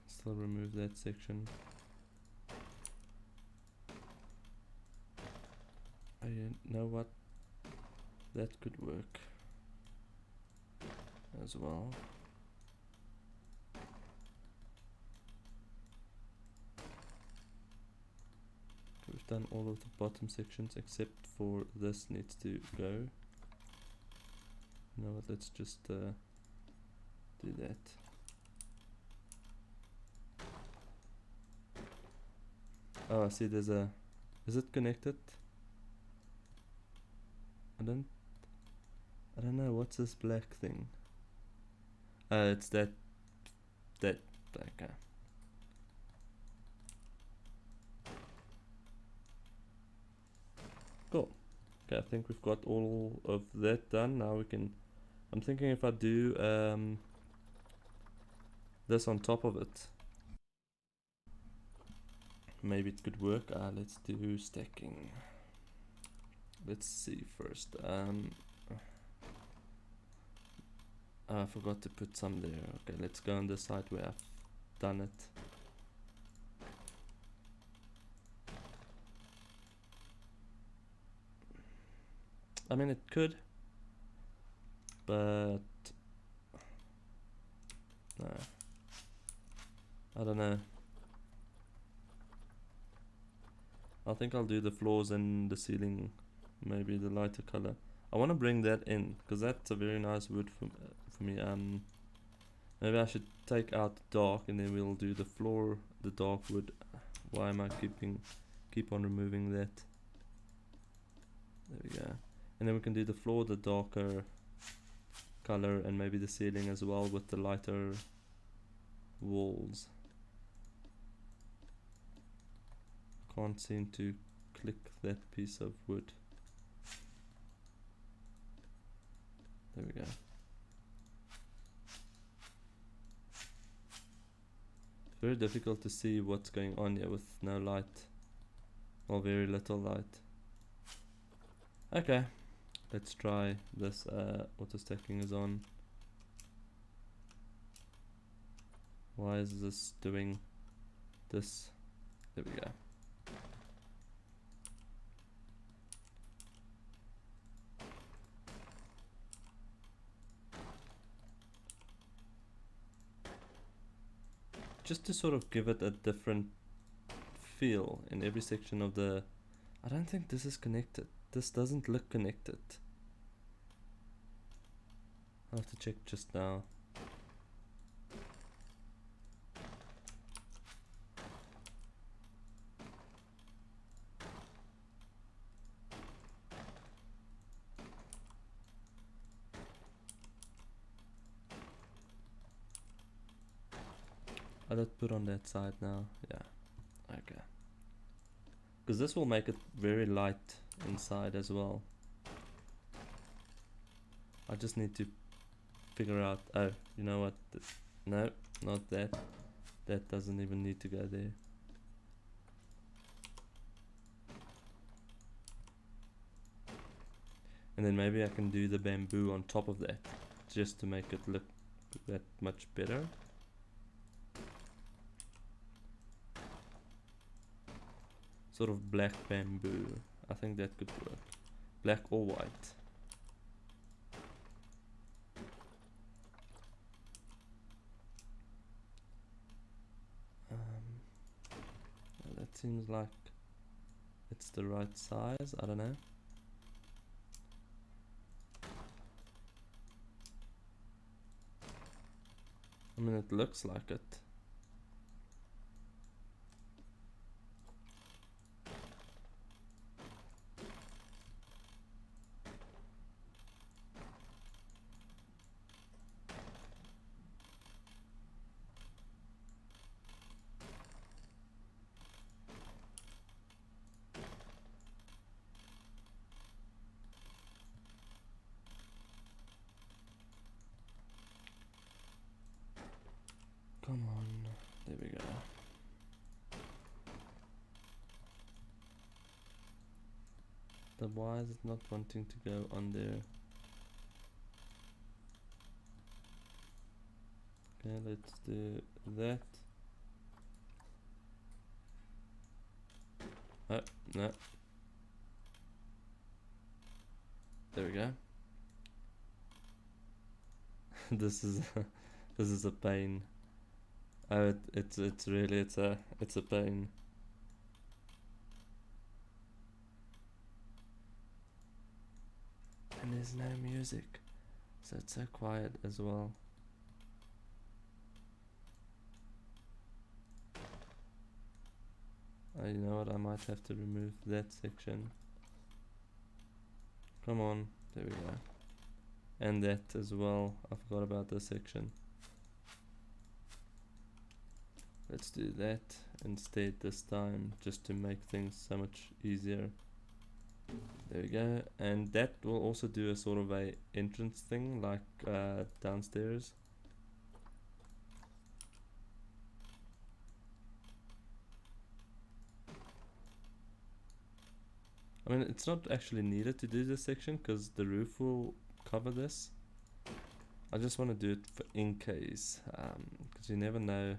Still remove that section. Oh, you know what? That could work as well. We've done all of the bottom sections except for this needs to go. You know what, let's just do that. Oh, I see there's a... Is it connected? I don't know, what's this black thing? It's that okay. Cool. Okay, I think we've got all of that done. Now we can, I'm thinking if I do this on top of it, maybe it could work. Let's do stacking. Let's see first. I forgot to put some there. Okay, let's go on the side where I've done it. I mean, it could, but no, I don't know. I think I'll do the floors and the ceiling, maybe the lighter color. I want to bring that in because that's a very nice wood for me. Maybe I should take out the dark and then we'll do the floor, the dark wood. Why am I keep on removing that? There we go. And then we can do the floor, the darker color, and maybe the ceiling as well with the lighter walls. Can't seem to click that piece of wood. There we go. It's very difficult to see what's going on here with no light, or very little light. Okay, let's try this. Auto stacking is on. Why is this doing this? There we go. Just to sort of give it a different feel in every section of the... I don't think this is connected. This doesn't look connected. I'll have to check just now. I'll just put on that side now. Yeah, okay. Because this will make it very light inside as well. I just need to figure out... Oh, you know what? No, not that. That doesn't even need to go there. And then maybe I can do the bamboo on top of that, just to make it look that much better. Sort of black bamboo. I think that could work. Black or white. That seems like it's the right size. I don't know. I mean, it looks like it. Come on, there we go. Then why is it not wanting to go on there? Okay, let's do that. Oh, no. There we go. This is a pain. Oh, it's really it's a pain. And there's no music, so it's so quiet as well. You know what? I might have to remove that section. Come on, there we go. And that as well. I forgot about this section. Let's do that instead this time, just to make things so much easier. There we go. And that will also do a sort of a entrance thing, like downstairs. I mean, it's not actually needed to do this section because the roof will cover this. I just want to do it for in case, because you never know.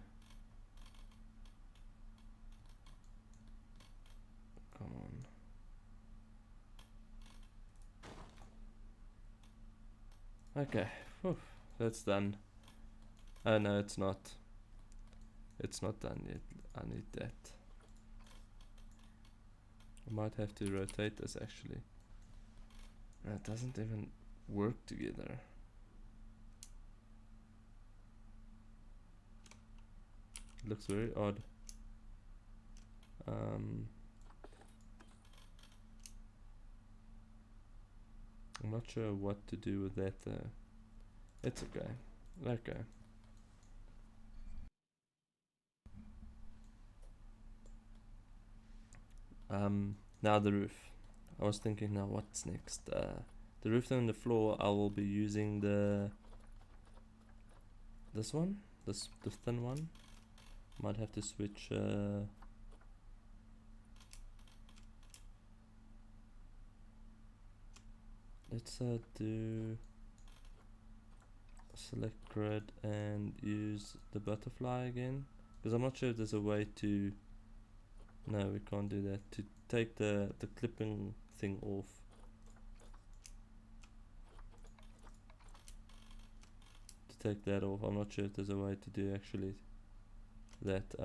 Come on. Okay, whew, that's done. Oh no, it's not. It's not done yet. I need that. I might have to rotate this actually. No, it doesn't even work together. It looks very odd. I'm not sure what to do with that though. It's okay. Okay. Now the roof. I was thinking now what's next? The roof and the floor I will be using this one? The thin one? Might have to switch let's do select grid and use the butterfly again, because I'm not sure if there's a way to, no, we can't do that, to take the clipping thing off. To take that off, I'm not sure if there's a way to do actually that.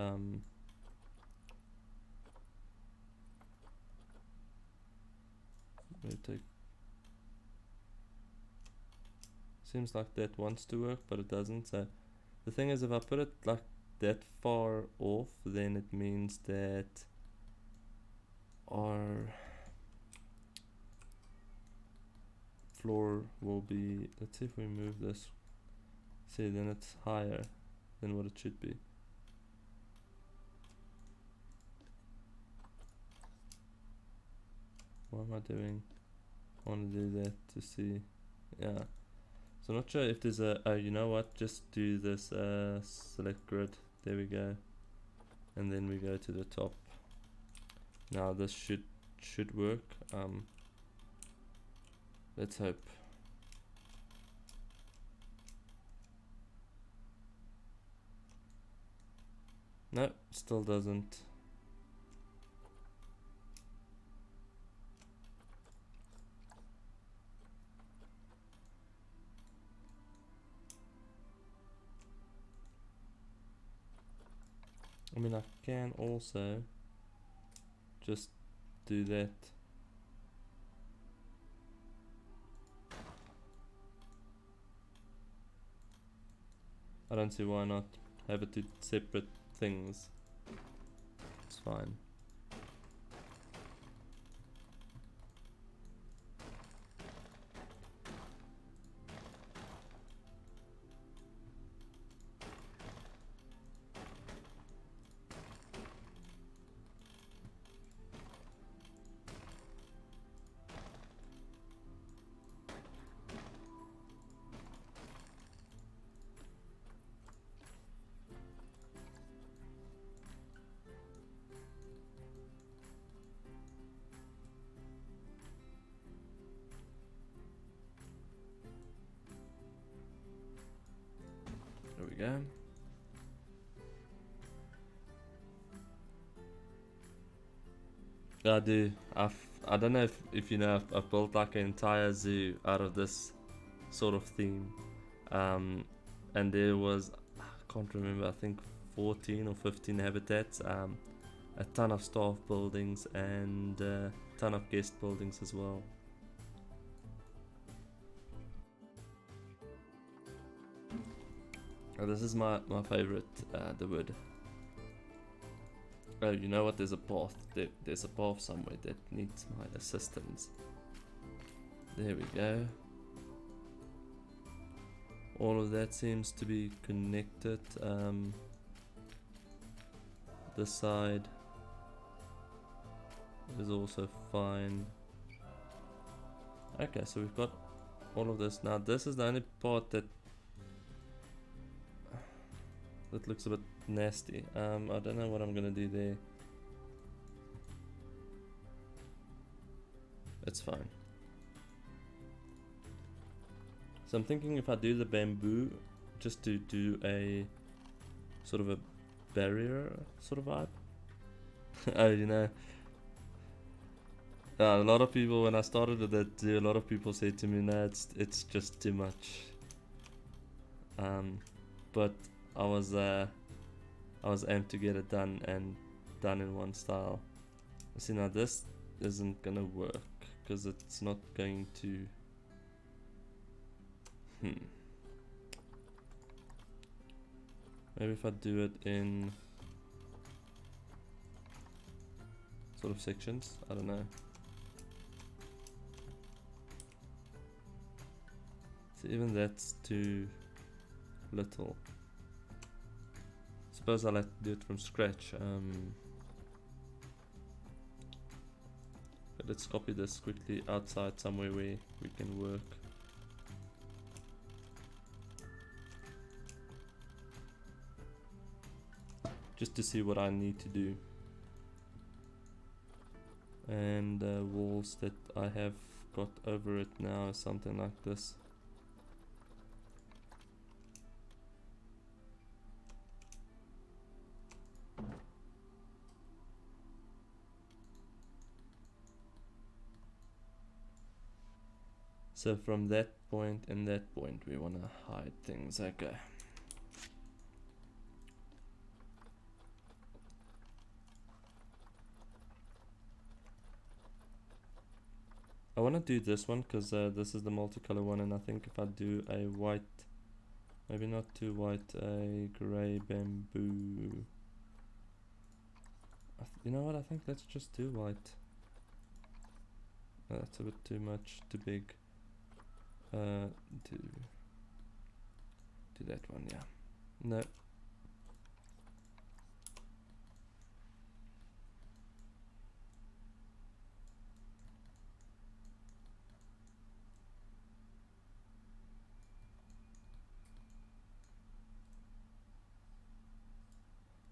We'll take, seems like that wants to work but it doesn't. So the thing is, if I put it like that far off, then it means that our floor will be, let's see if we move this, see, then it's higher than what it should be. What am I doing? I want to do that to see. Yeah, so I'm not sure if there's a, oh, you know what, just do this select grid, there we go, and then we go to the top. Now this should work. Let's hope. No, still doesn't. I mean, I can also just do that. I don't see why not. Have it two separate things. It's fine. There we go. I do. I don't know if you know, I've built like an entire zoo out of this sort of theme. And there was, I can't remember, I think 14 or 15 habitats, a ton of staff buildings and a ton of guest buildings as well. Oh, this is my favorite, the wood. Oh, you know what? There's a path. There's a path somewhere that needs my assistance. There we go. All of that seems to be connected. This side is also fine. Okay, so we've got all of this. Now this is the only part that looks a bit nasty. I don't know what I'm gonna do there. It's fine. So I'm thinking if I do the bamboo, just to do a sort of a barrier sort of vibe. Oh, you know, a lot of people, when I started with that, a lot of people said to me, "No, it's just too much." But I was amped to get it done and done in one style. See, now this isn't gonna work because it's not going to. Maybe if I do it in sort of sections, I don't know. So even that's too little. Suppose I'll have to do it from scratch. But let's copy this quickly outside somewhere where we can work. Just to see what I need to do. And the walls that I have got over it now is something like this. So from that point and that point we want to hide things. Okay. I want to do this one because this is the multicolor one, and I think if I do a white, maybe not too white, a grey bamboo. You know what, I think let's just do white. That's a bit too much, too big. Do that one, yeah. No.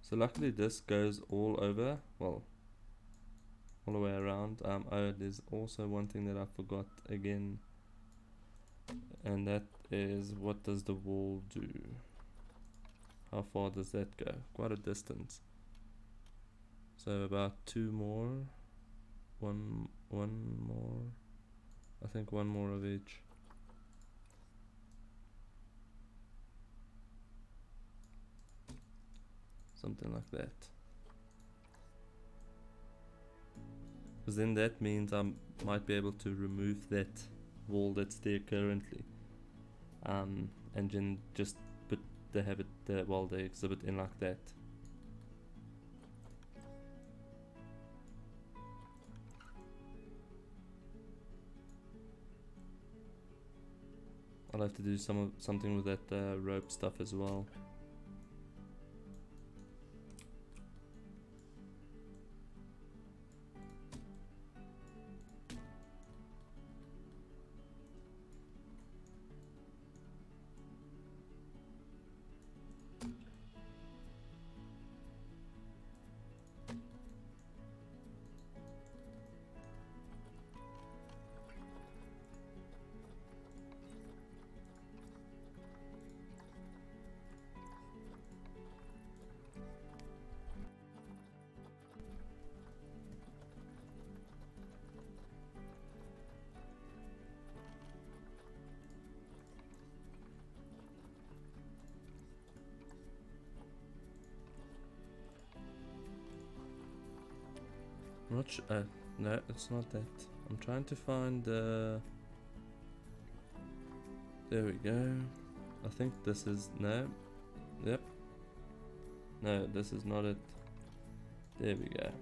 So luckily this goes all over, well, all the way around. Oh, there's also one thing that I forgot again, and that is, what does the wall do? How far does that go? Quite a distance. So about two more, one more, I think one more of each. Something like that. Because then that means I might be able to remove that wall that's there currently, and then just put the the exhibit in like that. I'll have to do something with that rope stuff as well. I'm not sure. No, it's not that. I'm trying to find. There we go. I think this is no. Yep. No, this is not it. There we go.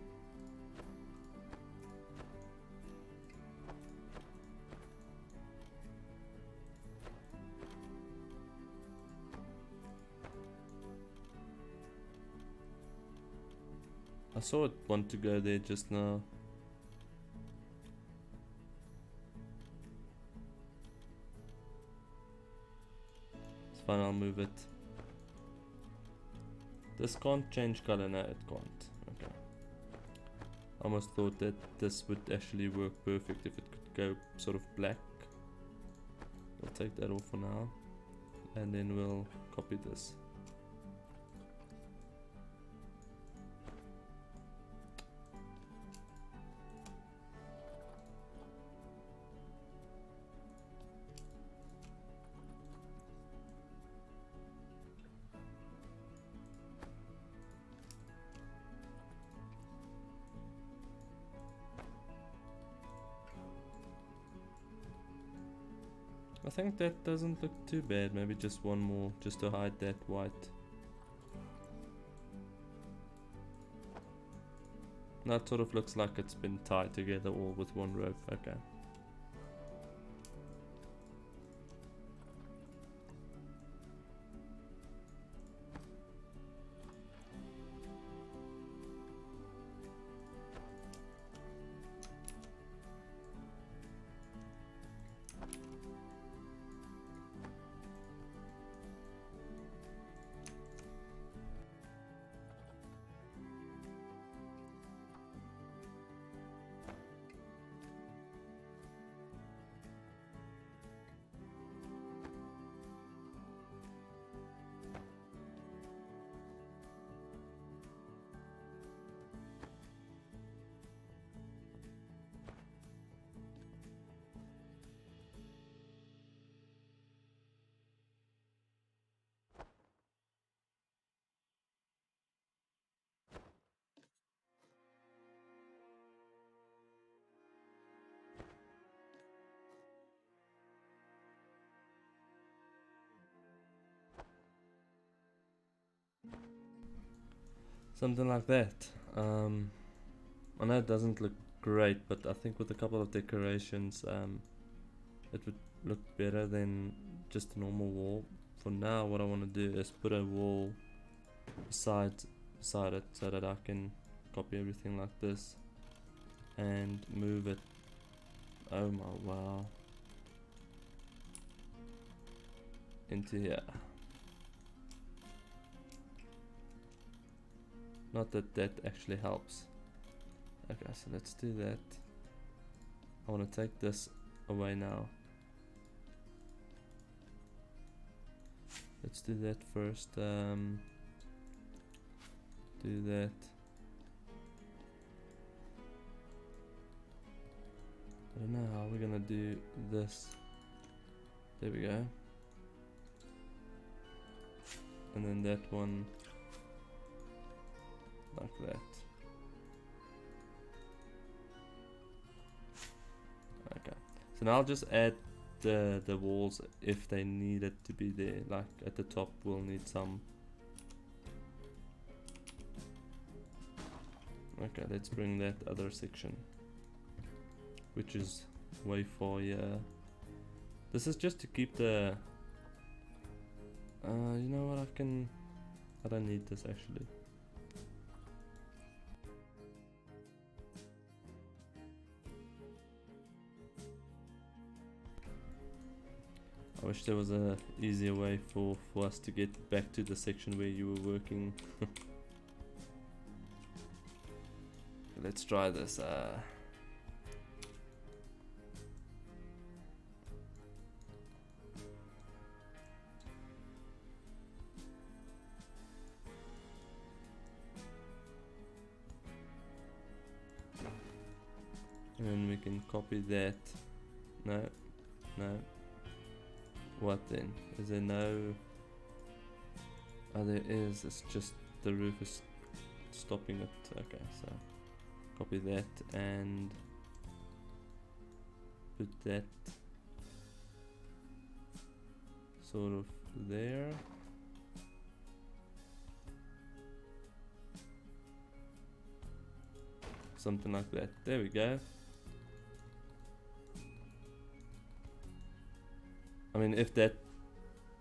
I saw it want to go there just now. It's fine, I'll move it. This can't change color, no it can't. Okay. I almost thought that this would actually work perfect if it could go sort of black. We'll take that off for now, and then we'll copy this. I think that doesn't look too bad. Maybe just one more, just to hide that white. That sort of looks like it's been tied together all with one rope. Okay. Something like that. I know it doesn't look great, but I think with a couple of decorations, it would look better than just a normal wall. For now, what I want to do is put a wall beside it so that I can copy everything like this and move it. Oh my wow. Into here. Not that that actually helps. Okay, so let's do that. I want to take this away now. Let's do that first. Do that. I don't know how we're gonna do this. There we go. And then that one like that. Okay, so now I'll just add the walls if they need it to be there. Like at the top we'll need some. Okay, let's bring that other section, which is way far here. This is just to keep the you know what, I don't need this actually. I wish there was a easier way for us to get back to the section where you were working. Let's try this. And then we can copy that. No. What then? Is there no... Oh, there is. It's just the roof is stopping it. Okay, so copy that and put that sort of there. Something like that. There we go. I mean, if that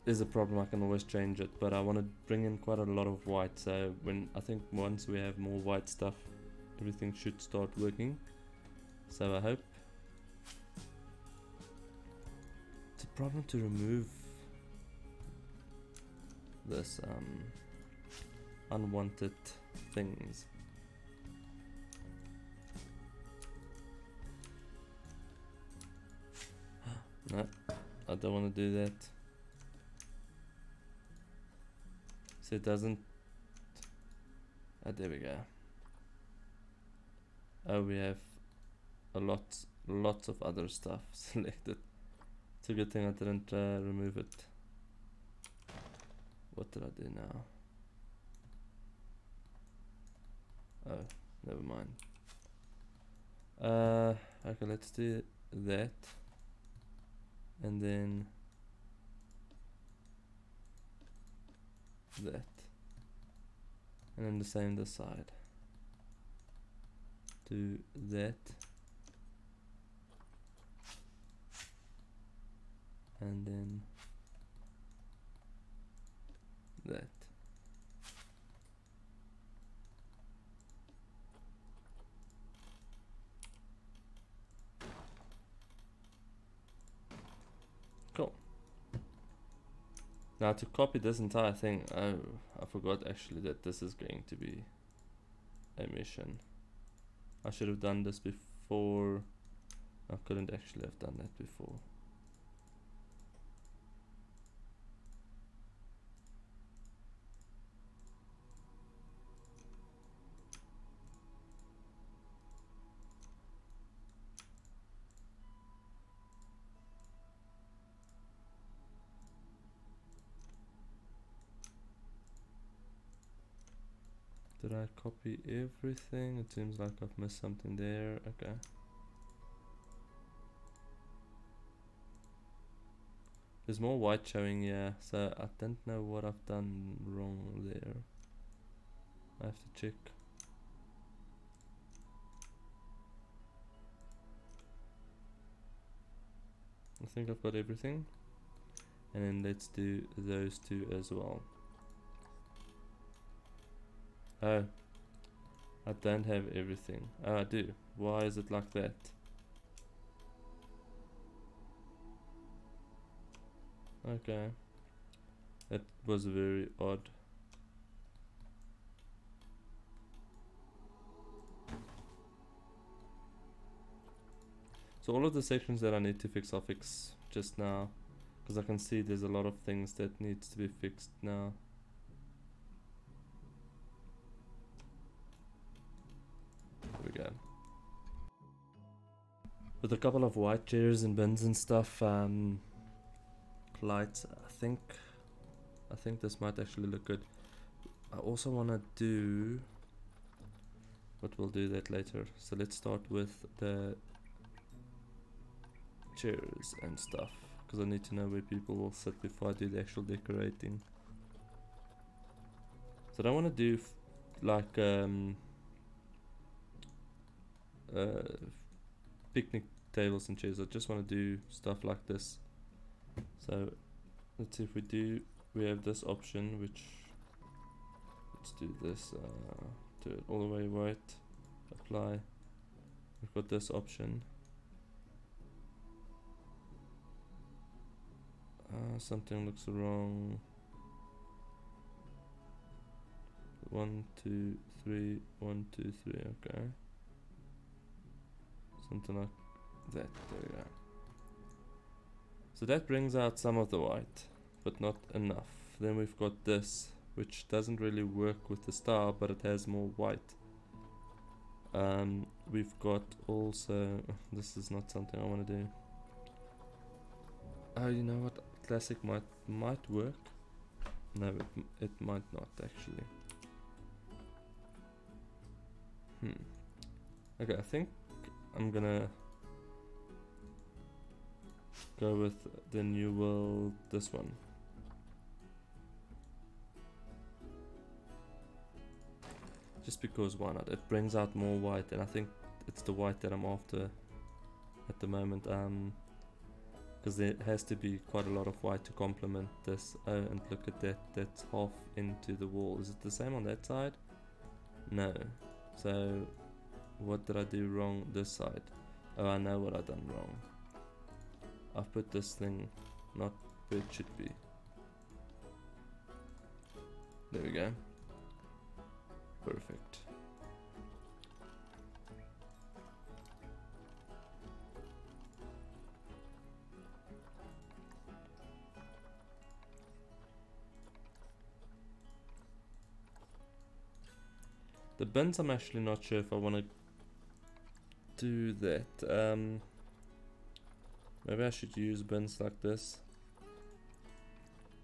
is a problem, I can always change it, but I want to bring in quite a lot of white, so I think once we have more white stuff, everything should start working. So I hope. It's a problem to remove this unwanted things. No, I don't want to do that. So it doesn't. Ah, there we go. Oh, we have lots of other stuff selected. It's a good thing I didn't remove it. What did I do now? Oh, never mind. Okay, let's do that. And then that. And then the same this side. Do that. And then that. Cool. Now to copy this entire thing, oh, I forgot actually that this is going to be a mission. I should have done this before. I couldn't actually have done that before. Did I copy everything? It seems like I've missed something there. Okay. There's more white showing here, so I don't know what I've done wrong there. I have to check. I think I've got everything. And then let's do those two as well. Oh, I don't have everything. Oh, I do. Why is it like that? Okay. That was very odd. So all of the sections that I need to fix, I'll fix just now. Because I can see there's a lot of things that needs to be fixed now. There we go. With a couple of white chairs and bins and stuff, lights, I think this might actually look good. I also want to do, but we'll do that later. So let's start with the chairs and stuff, because I need to know where people will sit before I do the actual decorating. So I don't want to do like picnic tables and chairs. I just want to do stuff like this. So let's see if we have this option, which let's do this, do it all the way white, apply. We've got this option. Something looks wrong. 1, 2, 3, 1, 2, 3, okay. Something like that, there we go. So that brings out some of the white, but not enough. Then we've got this, which doesn't really work with the star, but it has more white. We've got also, this is not something I want to do. Oh, you know what? Classic might work. No, it might not actually. Okay, I think I'm gonna go with the New World, this one. Just because why not? It brings out more white, and I think it's the white that I'm after at the moment. Because there has to be quite a lot of white to complement this. Oh, and look at that, that's half into the wall. Is it the same on that side? No. So what did I do wrong this side? Oh, I know what I've done wrong. I've put this thing not where it should be. There we go. Perfect. The bins, I'm actually not sure if I want to do that. Maybe I should use bins like this,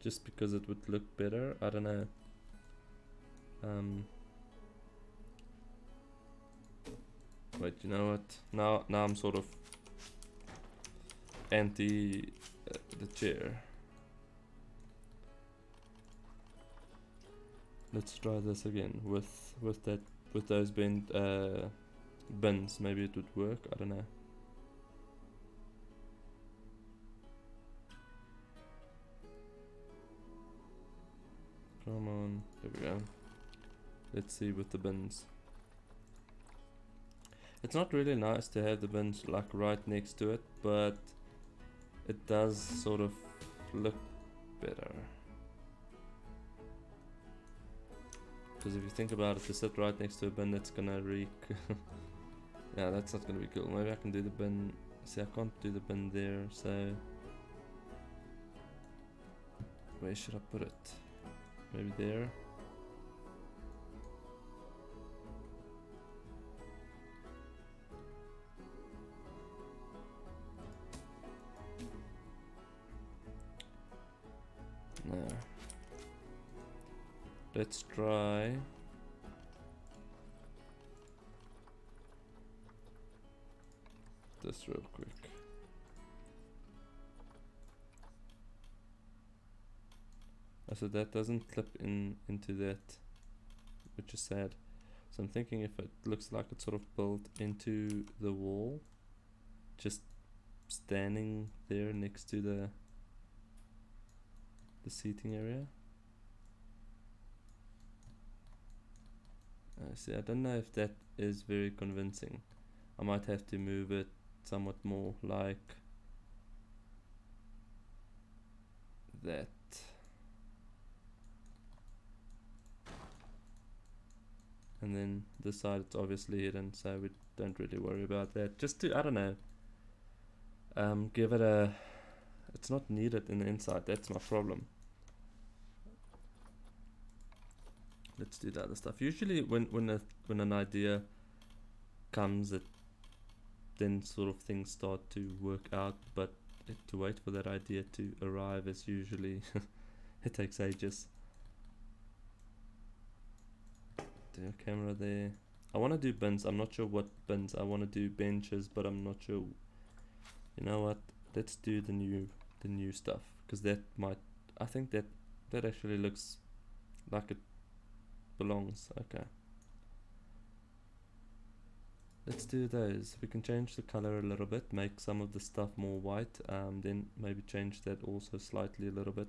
just because it would look better. I don't know. Wait, you know what? Now I'm sort of anti the chair. Let's try this again with those bins. Maybe it would work. I don't know. Come on, there we go. Let's see with the bins. It's not really nice to have the bins like right next to it, but it does sort of look better. Because if you think about it, to sit right next to a bin, that's gonna reek. Yeah, that's not gonna be cool. Maybe I can do the bin. See, I can't do the bin there, so where should I put it? Maybe there. No. Let's try. This real quick. So that doesn't clip into that, which is sad. So I'm thinking if it looks like it's sort of built into the wall, just standing there next to the seating area. See, I don't know if that is very convincing. I might have to move it somewhat more like that. And then this side it's obviously hidden, so we don't really worry about that. Just to, I don't know, give it a, it's not needed in the inside, that's my problem. Let's do the other stuff. Usually when an idea comes, it then sort of things start to work out, but to wait for that idea to arrive is usually it takes ages. Do a camera there. I want to do bins. I'm not sure what bins. I want to do benches, but I'm not sure. You know what? Let's do the new stuff, because that might. I think that actually looks like it belongs. Okay. Let's do those. We can change the color a little bit, make some of the stuff more white, then maybe change that also slightly a little bit.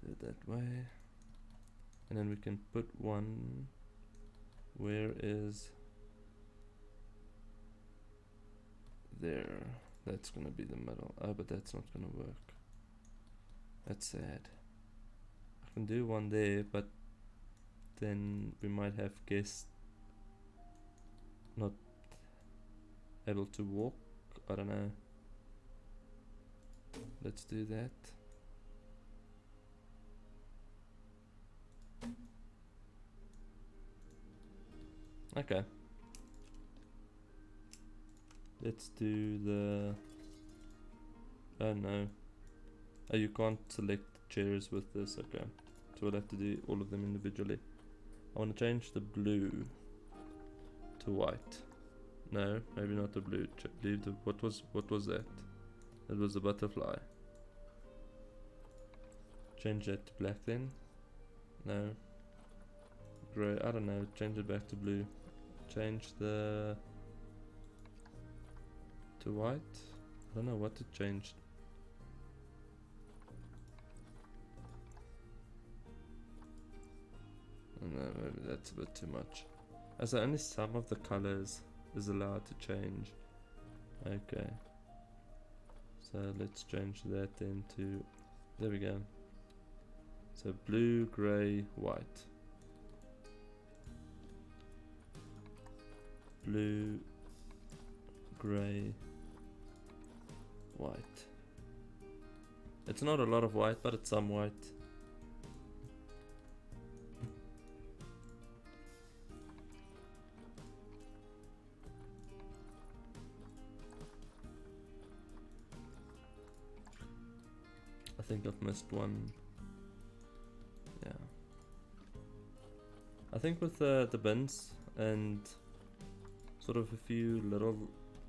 Do it that way. And then we can put one. Where is there? That's gonna be the middle. Oh, but that's not gonna work. That's sad. I can do one there, but then we might have guests not able to walk. I don't know. Let's do that. Okay. Let's do the... Oh no. Oh, you can't select chairs with this. Okay. So we'll have to do all of them individually. I want to change the blue to white. No, maybe not the blue. Leave the... What was that? That was the butterfly. Change that to black then. No. Grey. I don't know. Change it back to blue. Change the... to white. I don't know what to change. No, maybe that's a bit too much. As only some of the colors is allowed to change. Okay. So let's change that then to... There we go. So blue, grey, white. Blue, grey, white. It's not a lot of white, but it's some white. think I've missed one. Yeah. I think with the bins and sort of a few little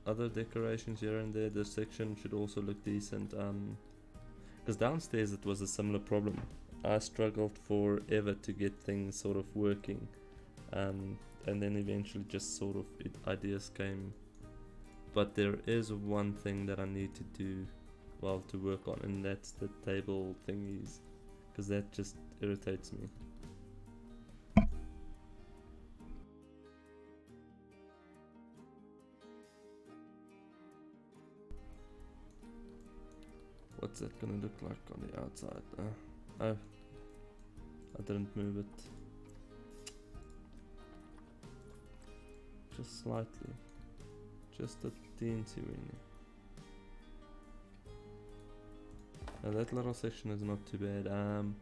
other decorations here and there, this section should also look decent. Because downstairs it was a similar problem. I struggled forever to get things sort of working. And then eventually just sort of ideas came. But there is one thing that I need to do, well, to work on, and that's the table thingies. Because that just irritates me. What's that gonna look like on the outside? Oh, I didn't move it. Just slightly. Just a teensy weeny. Now that little section is not too bad. Do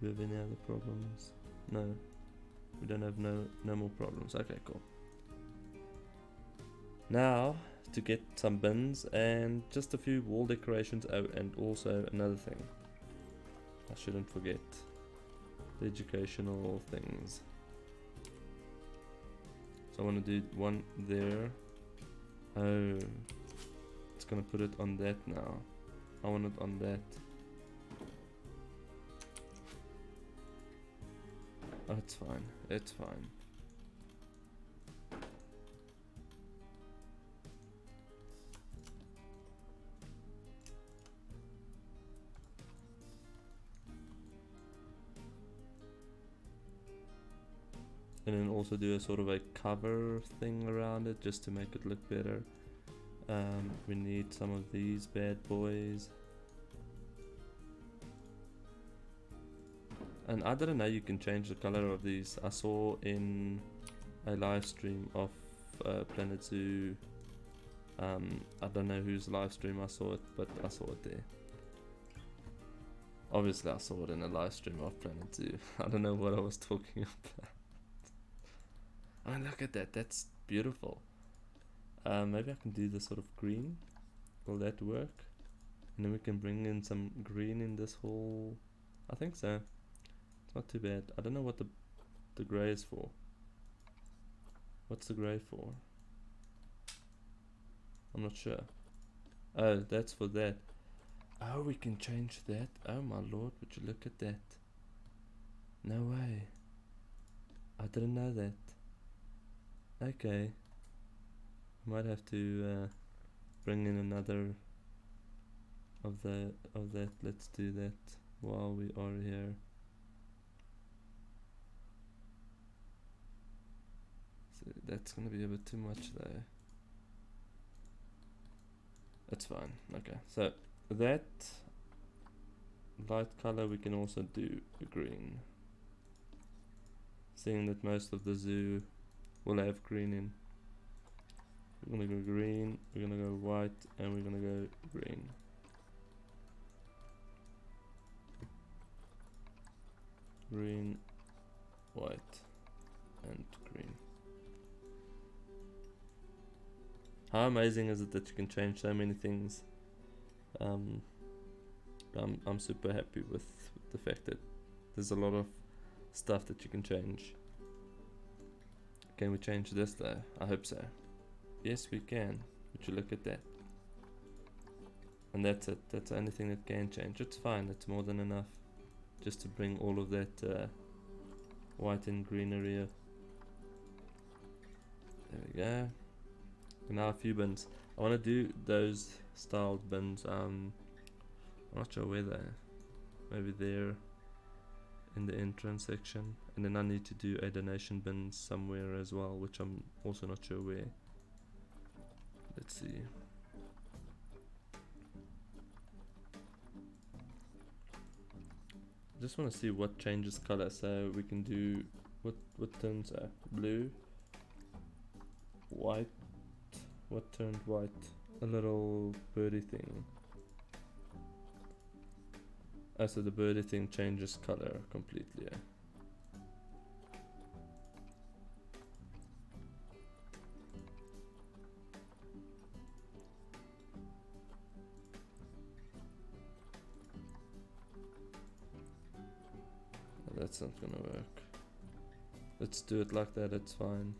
we have any other problems? No. We don't have no more problems. Okay, cool. Now, to get some bins and just a few wall decorations. Oh, and also another thing. I shouldn't forget. The educational things. So I want to do one there. Oh, it's gonna put it on that now. I want it on that. Oh, it's fine. It's fine. And then also do a sort of a cover thing around it just to make it look better. We need some of these bad boys. And I didn't know you can change the color of these. I saw in a live stream of Planet Zoo. I don't know whose live stream I saw it, but I saw it there. Obviously I saw it in a live stream of Planet Zoo. I don't know what I was talking about. Oh, look at that, that's beautiful. Maybe I can do this sort of green. Will that work? And then we can bring in some green in this whole... I think so. It's not too bad. I don't know what the grey is for. What's the grey for? I'm not sure. Oh, that's for that. Oh, we can change that. Oh my lord, would you look at that? No way. I didn't know that. Okay. Might have to bring in another of that. Let's do that while we are here. So that's gonna be a bit too much though. That's fine. Okay, so that light color we can also do green. Seeing that most of the zoo will have green in. We're gonna go green, we're gonna go white, and we're gonna go green. Green, white, and green. How amazing is it that you can change so many things? I'm super happy with the fact that there's a lot of stuff that you can change. Can we change this though? I hope so. Yes, we can. Would you look at that? And that's it. That's the only thing that can change. It's fine. It's more than enough. Just to bring all of that white and greenery up. There we go. And now a few bins. I want to do those styled bins. I'm not sure where they're. Maybe there in the entrance section. And then I need to do a donation bin somewhere as well, which I'm also not sure where. Let's see. Just want to see what changes color, so we can do what turns blue, white. What turned white? A little birdie thing. Oh, so the birdie thing changes color completely. Yeah. that's not gonna work. Let's do it like that, it's fine.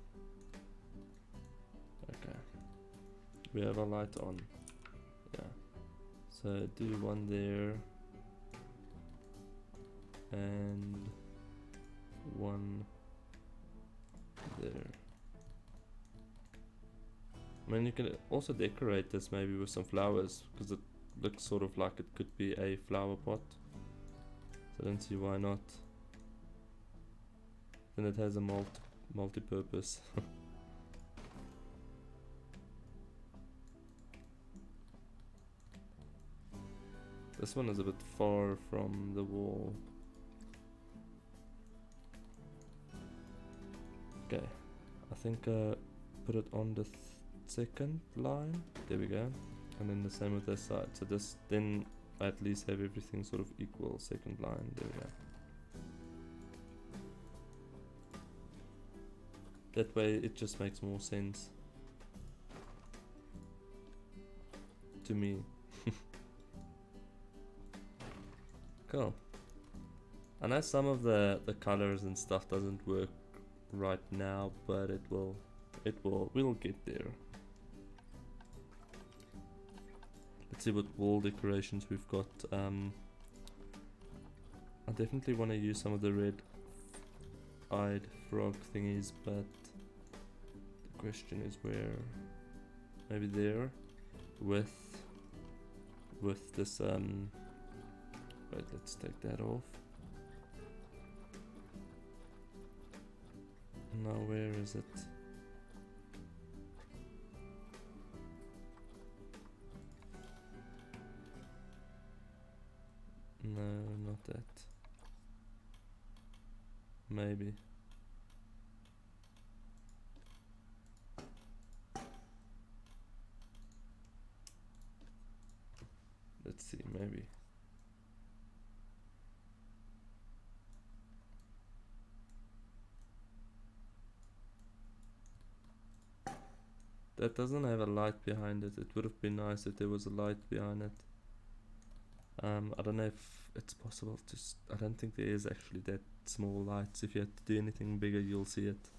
Okay. We have a light on. Yeah. So do one there. And one there. I mean, you can also decorate this maybe with some flowers, because it looks sort of like it could be a flower pot. So I don't see why not. Then it has a multi-purpose. This one is a bit far from the wall. Okay, I think put it on the second line. There we go. And then the same with this side. So this, then I at least have everything sort of equal. Second line, there we go. That way it just makes more sense to me. Cool. I know some of the colors and stuff doesn't work right now, but we'll get there. Let's see what wall decorations we've got. I definitely want to use some of the red-eyed frog thingies, but the question is where. Maybe there, with this Right, let's take that off. Now where is it? No, not that. Maybe. Let's see, maybe. That doesn't have a light behind it. It would have been nice if there was a light behind it. I don't know if it's possible to... I don't think there is actually that small lights. If you have to do anything bigger, you'll see it.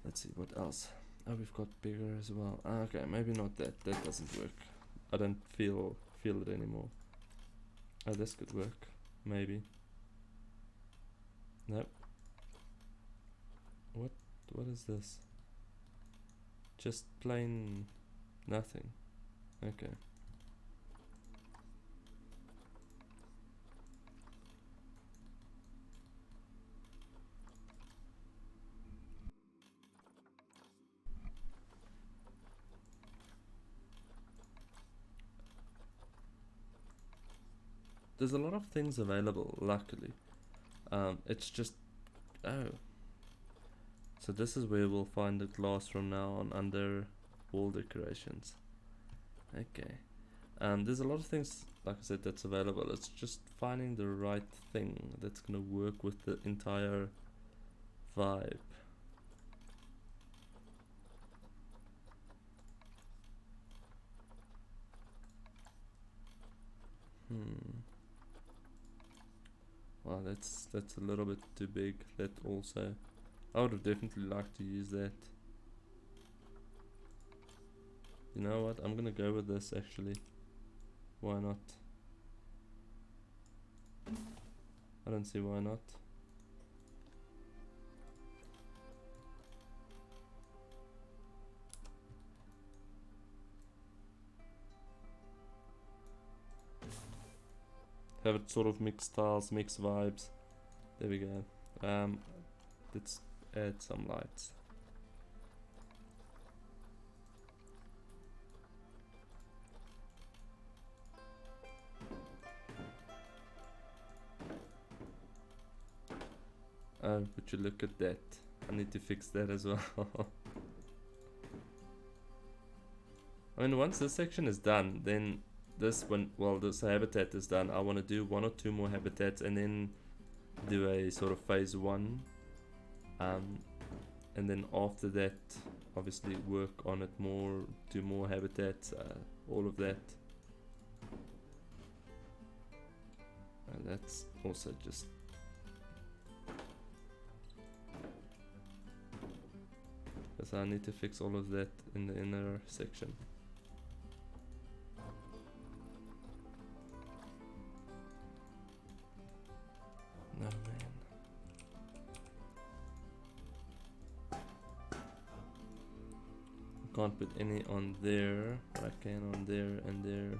Let's see, what else? Oh, we've got bigger as well. Okay, maybe not that. That doesn't work. I don't feel it anymore. Oh, this could work. Maybe. Nope. What is this? Just plain nothing. Okay. There's a lot of things available, luckily. It's just... Oh. So this is where we'll find the glass from now on, under wall decorations. Okay. There's a lot of things, like I said, that's available. It's just finding the right thing that's gonna work with the entire vibe. Wow, that's a little bit too big. That also, I would have definitely liked to use that. You know what? I'm gonna go with this actually. Why not? I don't see why not. Have it sort of mixed styles, mixed vibes. There we go. Let's add some lights. Oh, would you look at that? I need to fix that as well. I mean, once this section is done, then this one, well, this habitat is done. I want to do 1 or 2 more habitats and then do a sort of phase 1. And then after that, obviously work on it more, do more habitats, all of that. And that's also just because I need to fix all of that in the inner section. No man. I can't put any on there, but I can on there and there.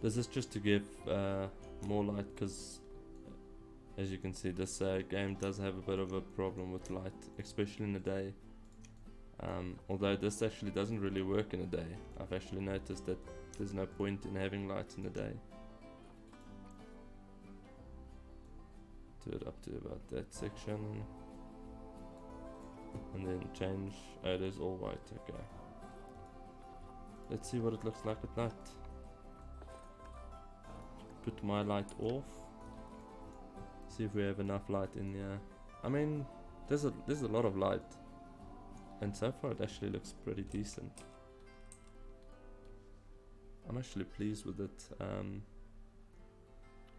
This is just to give more light, because as you can see, this game does have a bit of a problem with light, especially in the day. Although this actually doesn't really work in the day. I've actually noticed that there's no point in having lights in the day. Do it up to about that section. And then change, oh, it is all white, okay. Let's see what it looks like at night. Put my light off. See if we have enough light in here. I mean, there's a lot of light, and so far it actually looks pretty decent. I'm actually pleased with it.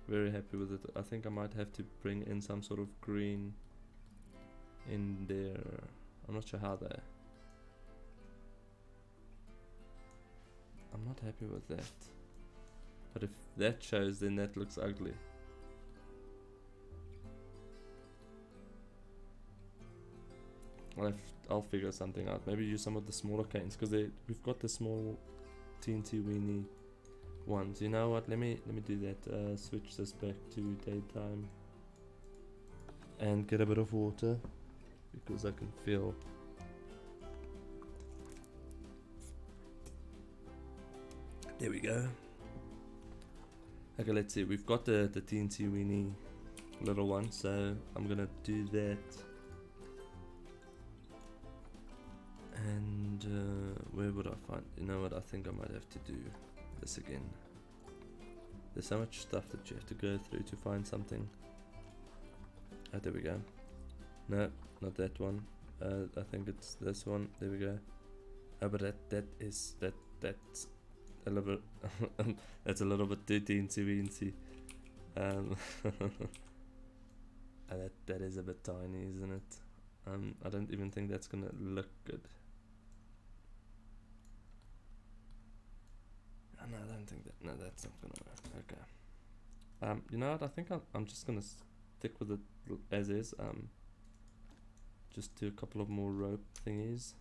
Very happy with it. I think I might have to bring in some sort of green in there. I'm not sure how though. I'm not happy with that. But if that shows, then that looks ugly. I'll figure something out. Maybe use some of the smaller canes, because we've got the small teensy weeny ones. You know what? Let me do that. Switch this back to daytime and get a bit of water, because I can feel. There we go. Okay, let's see. We've got the teensy weeny little one, so I'm gonna do that. And where would I find? You know what? I think I might have to do this again. There's so much stuff that you have to go through to find something. Oh, there we go. No, not that one. I think it's this one. There we go. Oh, but that's a little bit that's a little bit too teensy weensy. That is a bit tiny, isn't it? I don't even think that's gonna look good. No, I don't think that. No, that's not gonna work. Okay. You know what? I think I'm just gonna stick with it as is. Just do a couple of more rope thingies.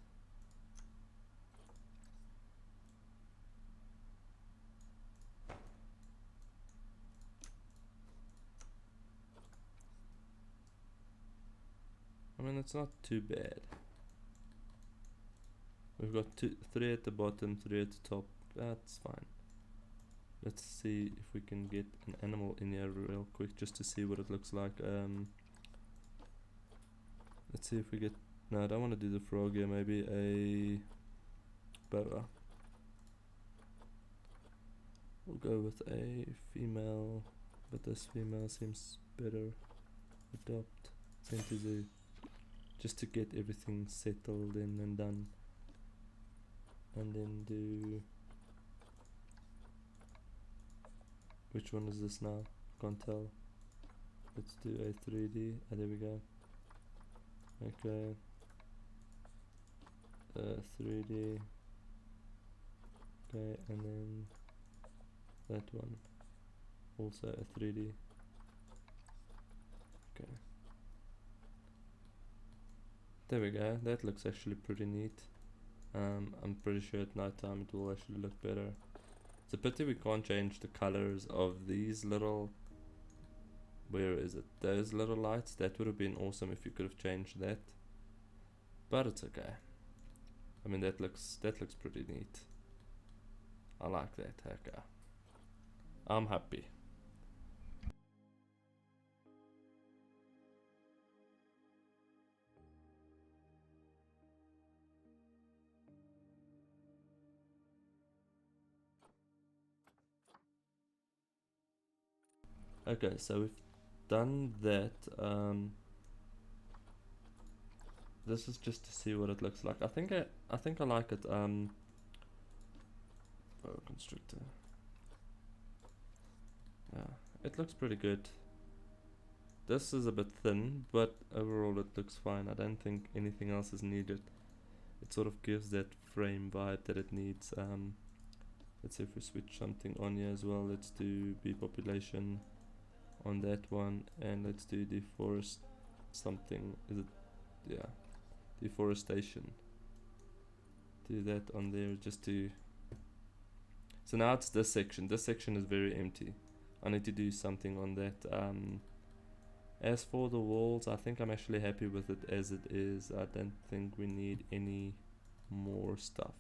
I mean, it's not too bad. We've got 3 at the bottom, 3 at the top. That's fine. Let's see if we can get an animal in here real quick, just to see what it looks like. Let's see if we get. No, I don't want to do the frog here. Maybe a boa. We'll go with a female, but this female seems better. Adopt. Send to zoo. Just to get everything settled in and done. And then do. Which one is this now? Can't tell. Let's do a 3D. Ah, there we go. Okay. 3D. Okay, and then that one. Also a 3D. Okay. There we go. That looks actually pretty neat. I'm pretty sure at night time it will actually look better. It's a pity we can't change the colors of these little. Where is it? Those little lights. That would have been awesome if you could have changed that. But it's okay. I mean, that looks pretty neat. I like that. Okay. I'm happy. Okay, so we've done that. This is just to see what it looks like. I think I like it. Boa constrictor. Yeah, it looks pretty good. This is a bit thin, but overall it looks fine. I don't think anything else is needed. It sort of gives that frame vibe that it needs. Let's see if we switch something on here as well. Let's do bee population on that one, and let's do deforest something. Is it? Yeah, deforestation. Do that on there just to. So now it's this section. This section is very empty. I need to do something on that. As for the walls, I think I'm actually happy with it as it is. I don't think we need any more stuff.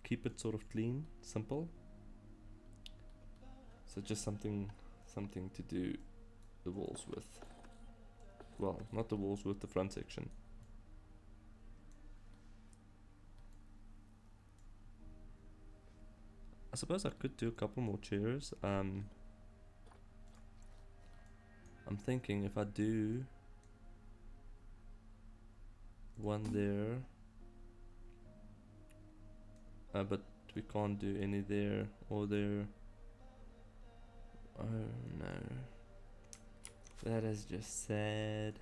Keep it sort of clean, simple. So just something to do the walls with. Well, not the walls, with the front section. I suppose I could do a couple more chairs. I'm thinking if I do one there, but we can't do any there or there. Oh no, that is just sad.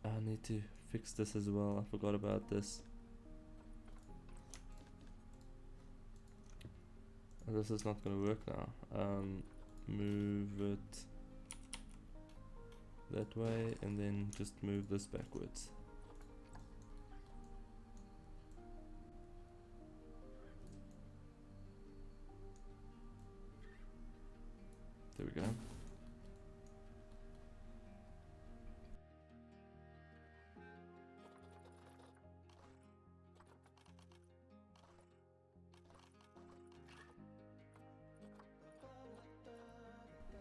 I need to fix this as well. I forgot about this. This is not gonna work now. Move it that way and then just move this backwards. There we go.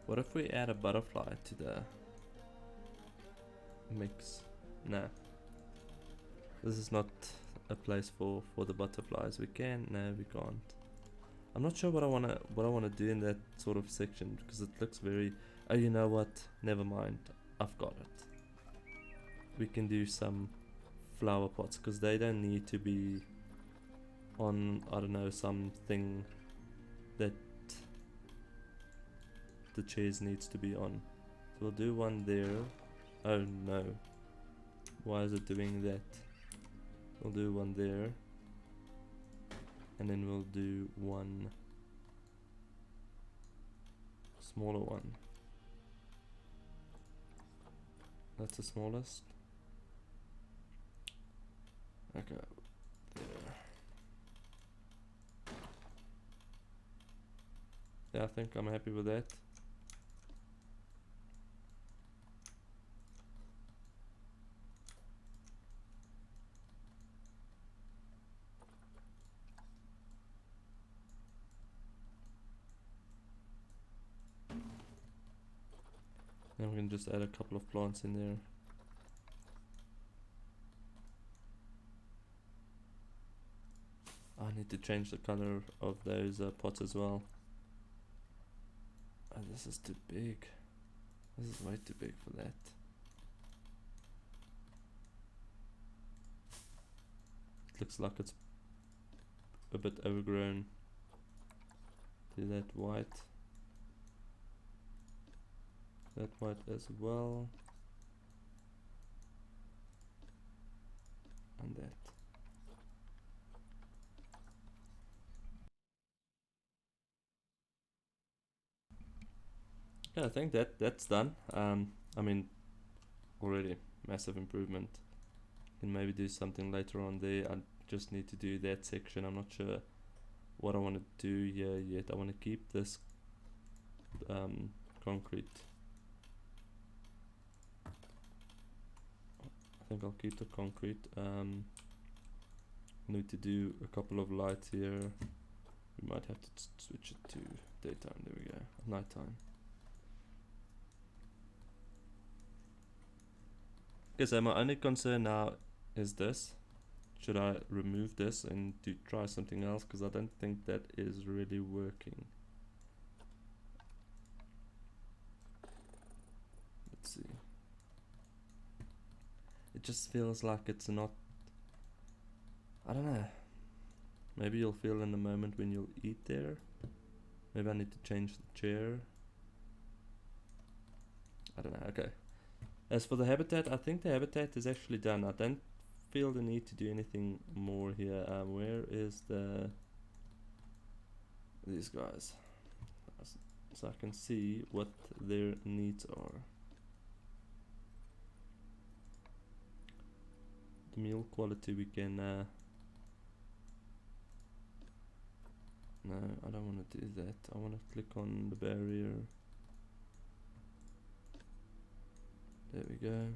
What if we add a butterfly to the mix? Nah. This is not a place for the butterflies. We can? No, we can't. I'm not sure what I wanna do in that sort of section because it looks very. Oh, you know what? Never mind. I've got it. We can do some flower pots because they don't need to be on, I don't know, something that the chairs needs to be on. So we'll do one there. Oh no. Why is it doing that? We'll do one there. And then we'll do one smaller one. That's the smallest. Okay, there. Yeah, I think I'm happy with that. Then we can just add a couple of plants in there. I need to change the color of those pots as well. Oh, this is too big. This is way too big for that. It looks like it's a bit overgrown. Do that white. That white as well. And that. Yeah, I think that's done. I mean, already massive improvement. Can maybe do something later on there. I just need to do that section. I'm not sure what I want to do here yet. I want to keep this concrete. I think I'll keep the concrete. Need to do a couple of lights here. We might have to switch it to daytime. There we go. Nighttime. Okay, so my only concern now is this. should I remove this and try something else? Because I don't think that is really working. Let's see. It just feels like it's not, I don't know. Maybe you'll feel in the moment when you'll eat there. Maybe I need to change the chair. I don't know, okay. As for the habitat, I think the habitat is actually done. I don't feel the need to do anything more here. Where is these guys? So I can see what their needs are. The meal quality we can no, I don't want to do that. I want to click on the barrier. There we go.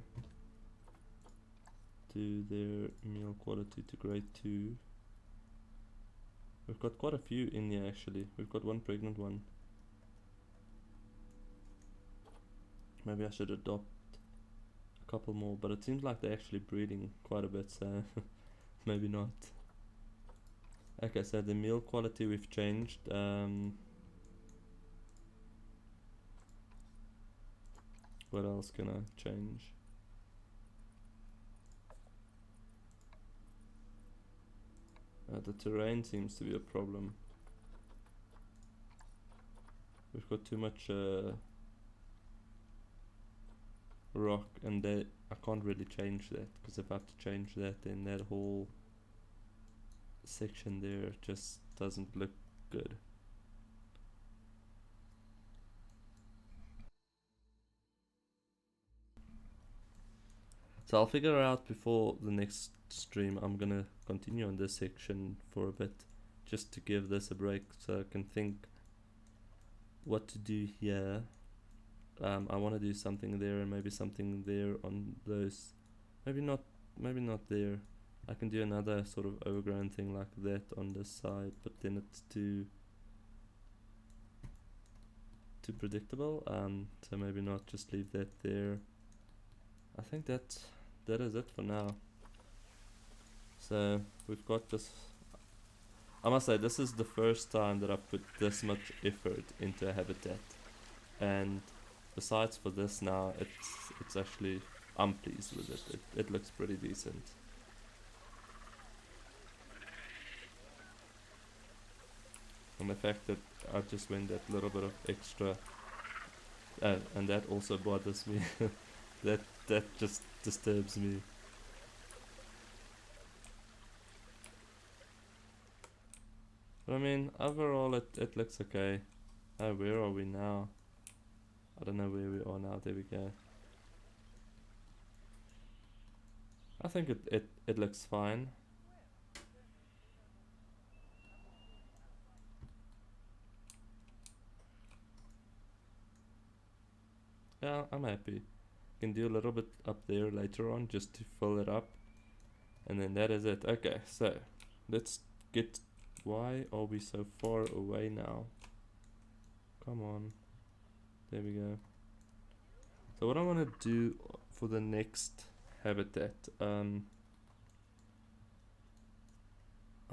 Do their meal quality to grade 2. We've got quite a few in here actually. We've got one pregnant one. Maybe I should adopt a couple more, but it seems like they're actually breeding quite a bit, so maybe not. Okay, so the meal quality we've changed. What else can I change? The terrain seems to be a problem. We've got too much rock, and I can't really change that, because if I have to change that, then that whole section there just doesn't look good. So I'll figure out before the next stream. I'm gonna continue on this section for a bit, just to give this a break so I can think what to do here. I want to do something there and maybe something there on those. Maybe not there. I can do another sort of overgrown thing like that on this side, but then it's too predictable. So maybe not, just leave that there. I think that is it for now. So we've got this. I must say, this is the first time that I've put this much effort into a habitat, and besides for this now, it's actually, I'm pleased with it. It looks pretty decent. And the fact that I just went that little bit of extra, and that also bothers me. that just disturbs me. But I mean, overall it looks okay. Oh, where are we now? I don't know where we are now. There we go. I think it looks fine. Yeah, I'm happy. Can do a little bit up there later on just to fill it up, and then that is it. Okay, so let's get. Why are we so far away now? Come on. There we go. So what I want to do for the next habitat, I'm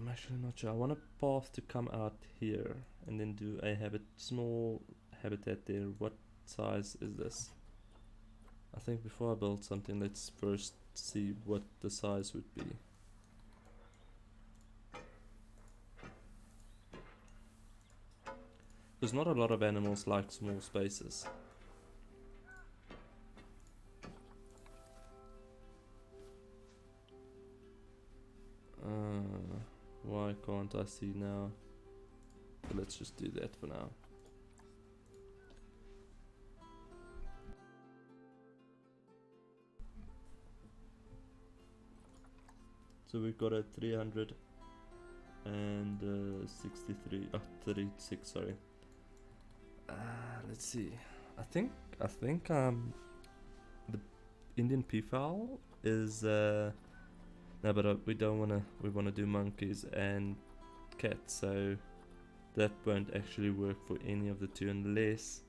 actually not sure. I want a path to come out here and then do a small habitat there. What size is this? I think before I build something, let's first see what the size would be. There's not a lot of animals like small spaces. Why can't I see now? So let's just do that for now. So we've got a 363, 36, sorry. Let's see. I think the Indian peafowl is no, but we wanna do monkeys and cats, so that won't actually work for any of the two unless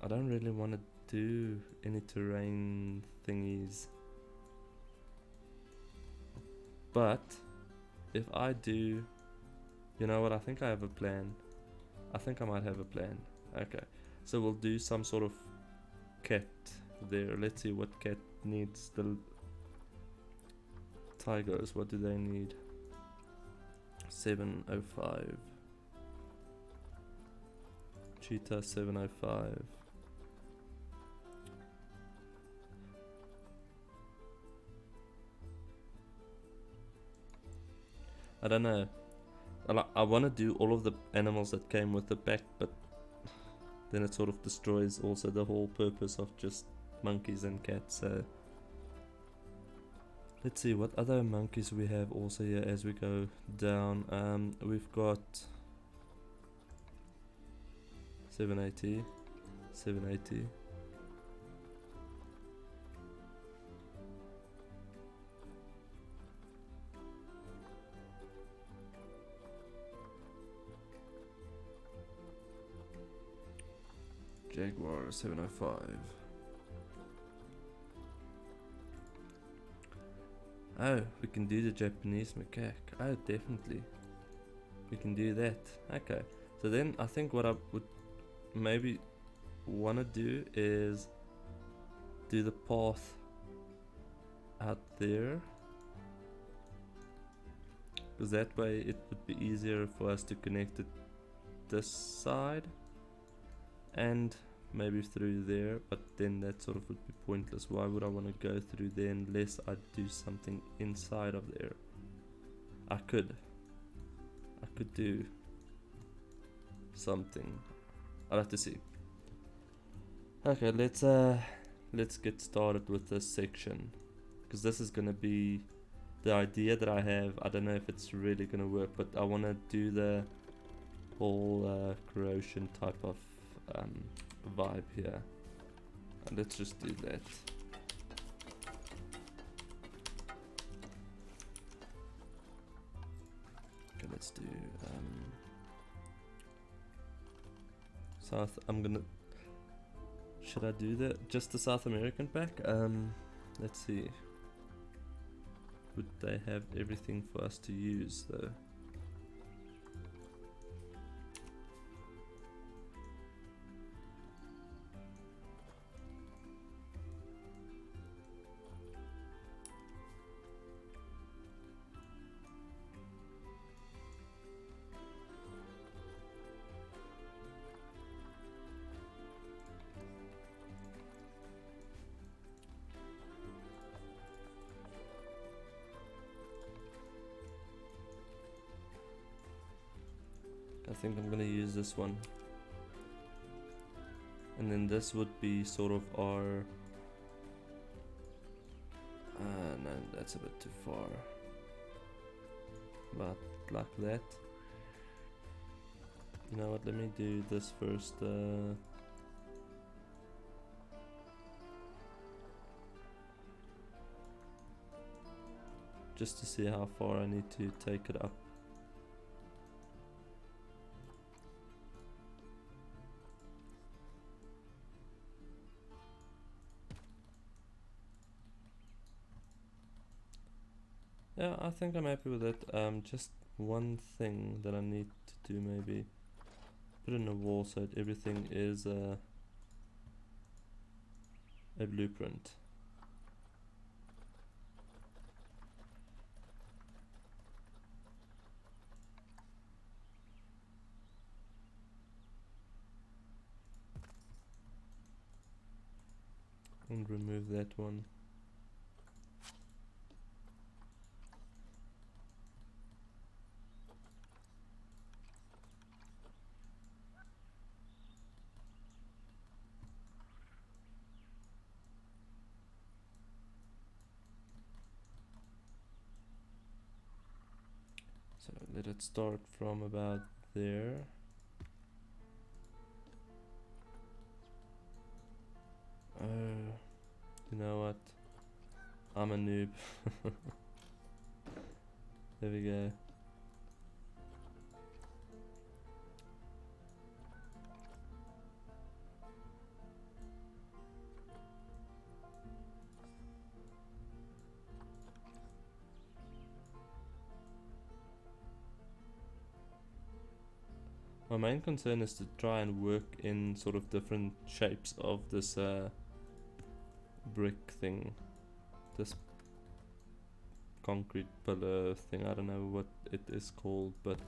I don't really want to do any terrain thingies. But if I do, you know what? I think I have a plan. I think I might have a plan. Okay, so we'll do some sort of cat there. Let's see what cat needs. The tigers, what do they need? 705. Cheetah 705. I don't know. I want to do all of the animals that came with the pack, but then it sort of destroys also the whole purpose of just monkeys and cats. So let's see what other monkeys we have also here as we go down. We've got 780, 780. Jaguar 705. Oh, we can do the Japanese macaque. Oh, definitely. We can do that. Okay. So then I think what I would maybe want to do is do the path out there. Because that way it would be easier for us to connect it this side. And maybe through there, but then that sort of would be pointless. Why would I want to go through there unless I do something inside of there? I could do something. I'll have to see. Okay, let's get started with this section, because this is gonna be the idea that I have. I don't know if it's really gonna work, but I want to do the whole corrosion type of vibe here. And let's just do that. Okay, let's do South. Should I do that? Just the South American pack? Let's see. Would they have everything for us to use though? I think I'm gonna use this one. And then this would be sort of our... no, that's a bit too far. But like that. You know what, let me do this first. Just to see how far I need to take it up. Yeah, I think I'm happy with it. Just one thing that I need to do, maybe put in a wall so that everything is a blueprint. And remove that one. So let it start from about there. You know what? I'm a noob. There we go. My main concern is to try and work in sort of different shapes of this brick thing, this concrete pillar thing. I don't know what it is called, but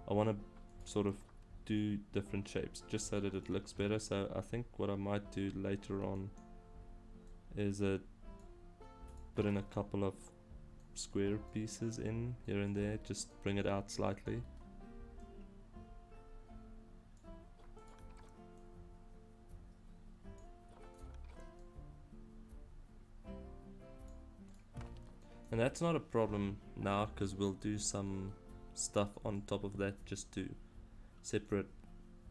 I want to sort of do different shapes just so that it looks better. So I think what I might do later on is put in a couple of square pieces in here and there, just bring it out slightly. And that's not a problem now, because we'll do some stuff on top of that just to separate,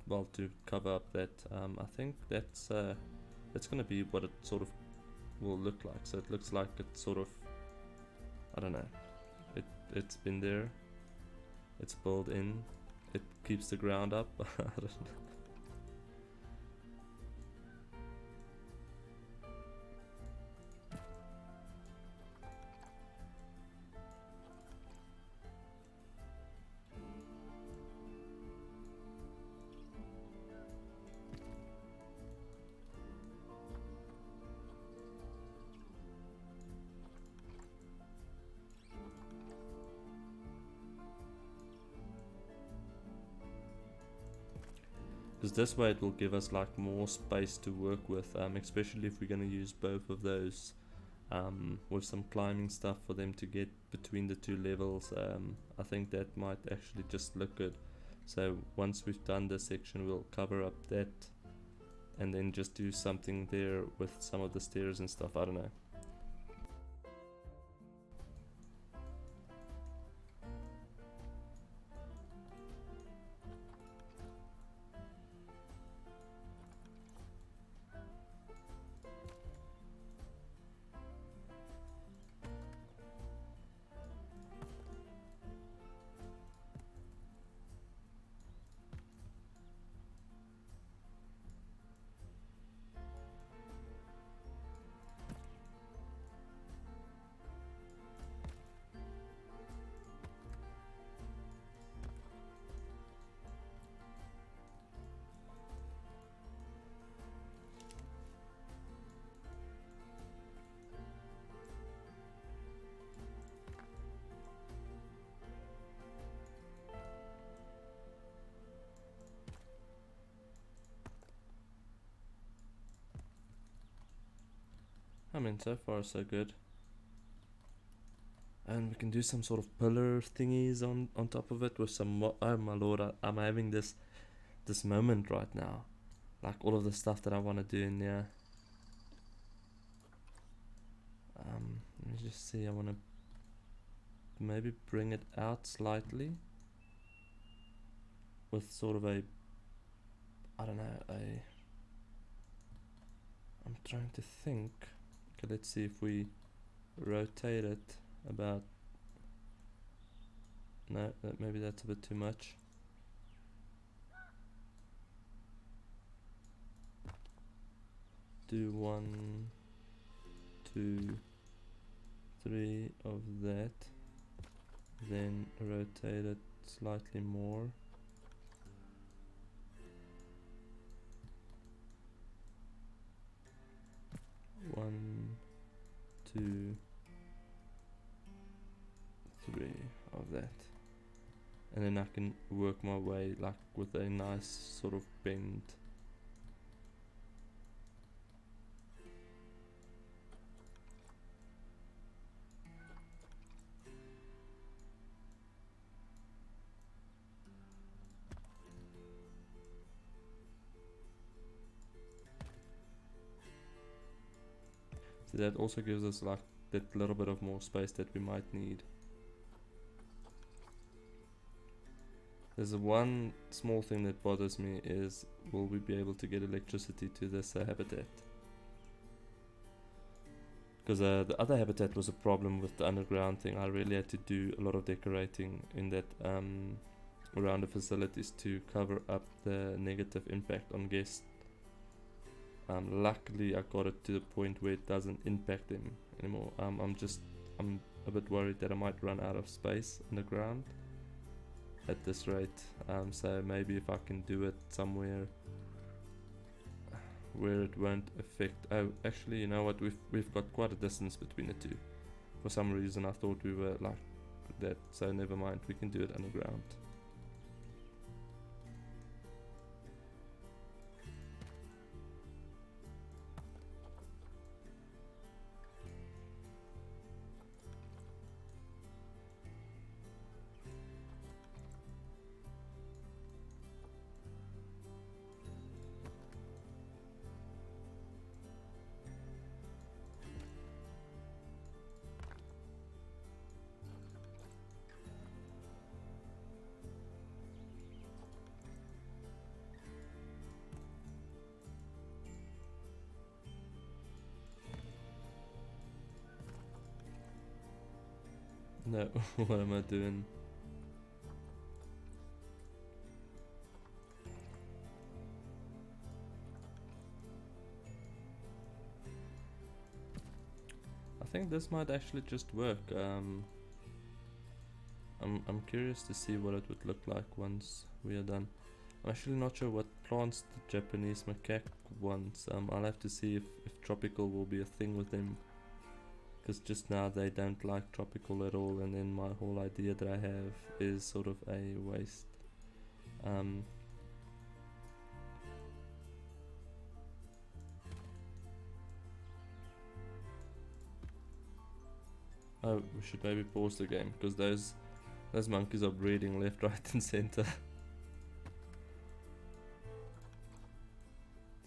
well, to cover up that. I think that's gonna be what it sort of will look like. So it looks like it's sort of, I don't know, it's been there, it's built in, it keeps the ground up. I don't know. Because this way it will give us like more space to work with, especially if we're going to use both of those with some climbing stuff for them to get between the two levels. I think that might actually just look good. So once we've done this section, we'll cover up that and then just do something there with some of the stairs and stuff. I don't know. I mean, so far so good. And we can do some sort of pillar thingies on top of it with some. Oh my lord, I'm having this moment right now, like all of the stuff that I want to do in there. Let me just see. I want to maybe bring it out slightly with sort of a, I don't know, I'm trying to think. Okay, let's see if we rotate it about, no, maybe that's a bit too much. Do 1, 2, 3 of that, then rotate it slightly more. One, 2, 3 of that, and then I can work my way like with a nice sort of bend. So that also gives us like that little bit of more space that we might need. There's one small thing that bothers me is, will we be able to get electricity to this habitat? Because the other habitat was a problem with the underground thing. I really had to do a lot of decorating in that around the facilities to cover up the negative impact on guests. Luckily I got it to the point where it doesn't impact them anymore. I'm a bit worried that I might run out of space underground. at this rate. So maybe if I can do it somewhere where it won't affect. Oh, actually, you know what? We've got quite a distance between the two. For some reason, I thought we were like that. So never mind. We can do it underground. No, what am I doing? I think this might actually just work. I'm curious to see what it would look like once we are done. I'm actually not sure what plants the Japanese macaque wants. I'll have to see if tropical will be a thing with them. Because just now they don't like tropical at all, and then my whole idea that I have is sort of a waste. Oh, we should maybe pause the game, because those monkeys are breeding left, right and center.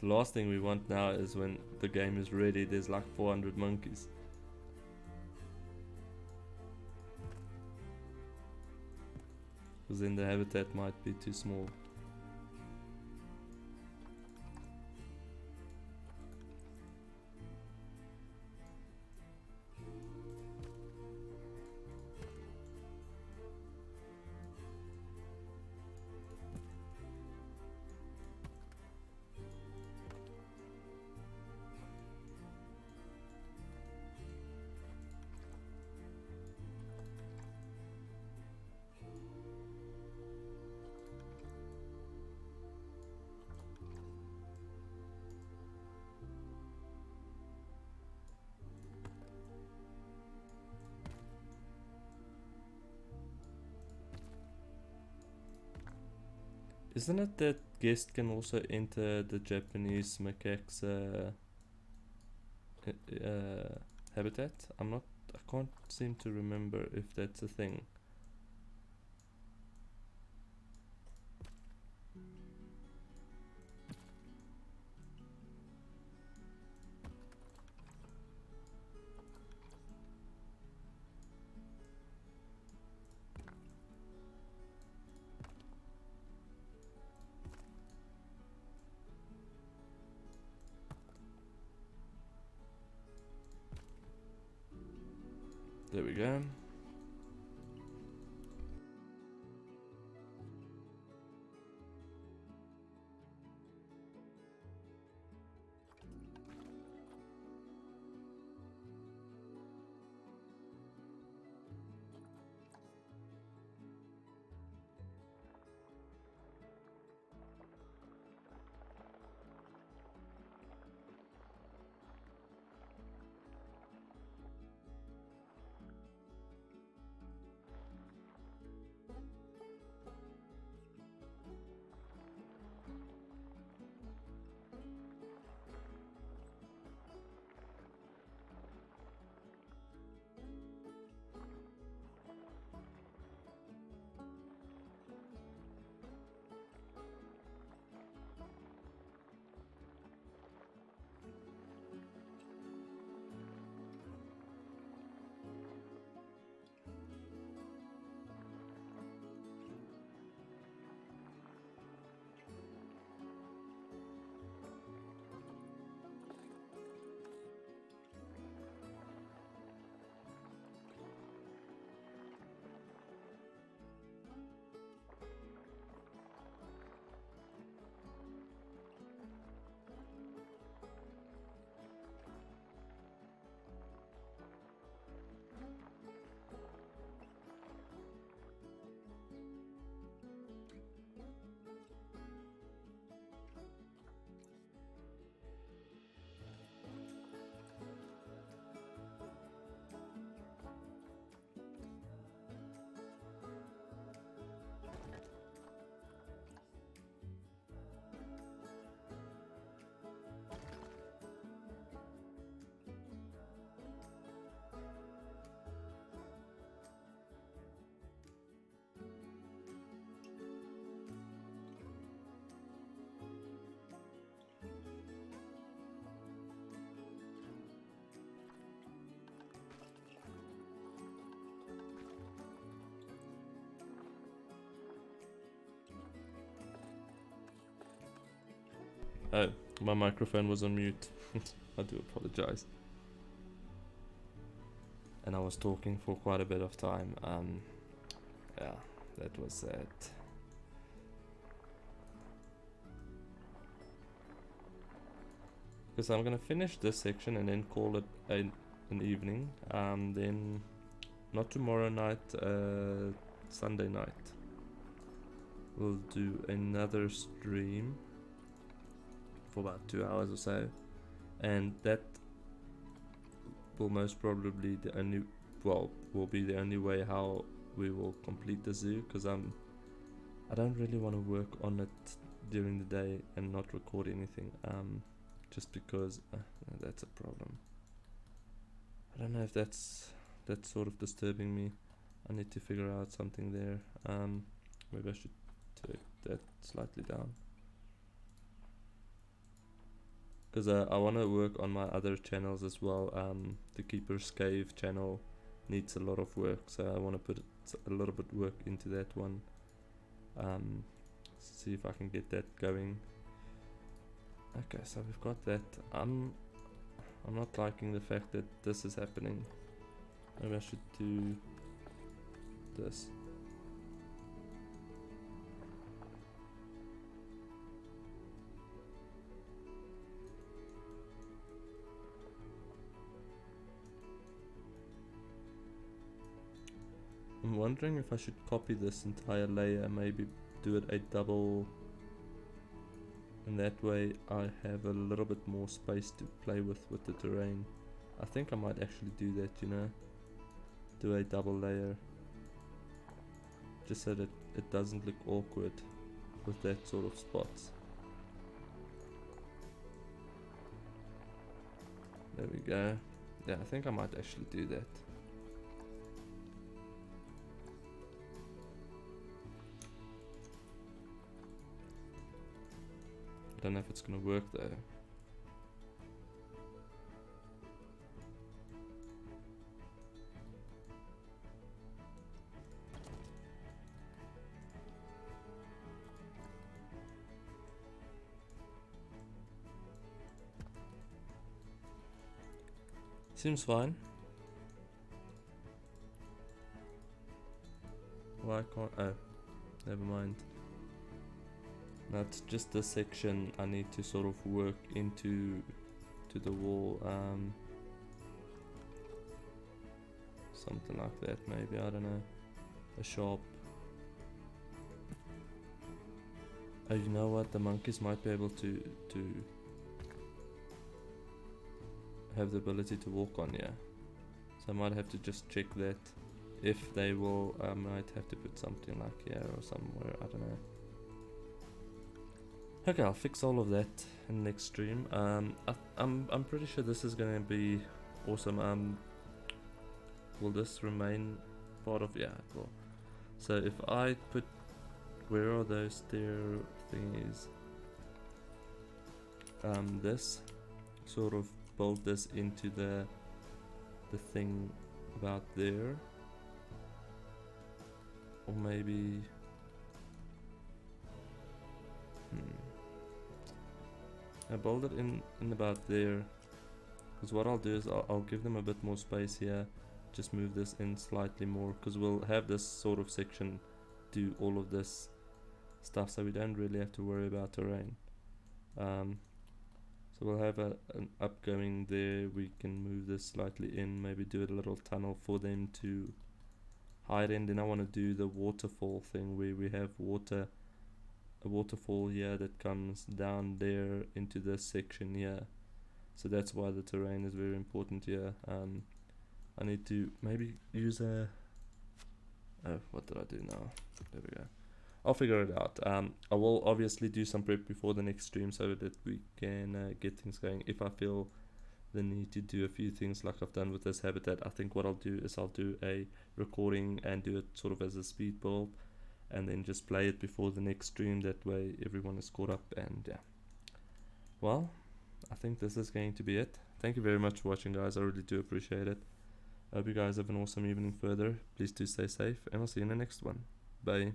The last thing we want now is when the game is ready, there's like 400 monkeys. Because then the habitat might be too small. Isn't it that guest can also enter the Japanese macaque's habitat? I can't seem to remember if that's a thing. There we go. Oh, my microphone was on mute. I do apologize. And I was talking for quite a bit of time. Yeah, that was it. Because I'm gonna finish this section and then call it an evening. Then not tomorrow night, Sunday night. We'll do another stream for about 2 hours or so, and that will most probably will be the only way how we will complete the zoo, because I don't really want to work on it during the day and not record anything, just because that's a problem. I don't know if that's sort of disturbing me. I need to figure out something there. Maybe I should take that slightly down, because I want to work on my other channels as well. The Keeper's Cave channel needs a lot of work, so I want to put a little bit work into that one. See if I can get that going. Okay, so we've got that. I'm not liking the fact that this is happening. Maybe I should do this. I'm wondering if I should copy this entire layer, maybe do it a double, and that way I have a little bit more space to play with the terrain. I think I might actually do that, you know, do a double layer, just so that it doesn't look awkward with that sort of spots. There we go. Yeah, I think I might actually do that. I don't know if it's gonna work though. Seems fine. Why can't... oh, never mind. That's just the section I need to sort of work into the wall. Something like that maybe, I don't know. A shop. Oh, you know what? The monkeys might be able to have the ability to walk on here. So I might have to just check that. If they will, I might have to put something like here or somewhere, I don't know. Okay, I'll fix all of that in the next stream. I'm pretty sure this is gonna be awesome. Will this remain part of... yeah, it will. So if I put... where are those stair thingies? This sort of build this into the thing about there, or maybe I build it in about there, because what I'll do is I'll give them a bit more space here, just move this in slightly more, because we'll have this sort of section do all of this stuff, so we don't really have to worry about terrain. So we'll have an upgoing there. We can move this slightly in, maybe do a little tunnel for them to hide in. Then I want to do the waterfall thing, where we have a waterfall here that comes down there into this section here. So that's why the terrain is very important here. I need to maybe use a... oh, what did I do now? There we go. I'll figure it out. I will obviously do some prep before the next stream so that we can get things going. If I feel the need to do a few things like I've done with this habitat, I think what I'll do is I'll do a recording and do it sort of as a speed build, and then just play it before the next stream. That way everyone is caught up, and yeah. Well, I think this is going to be it. Thank you very much for watching, guys. I really do appreciate it. I hope you guys have an awesome evening further. Please do stay safe, and I'll see you in the next one. Bye.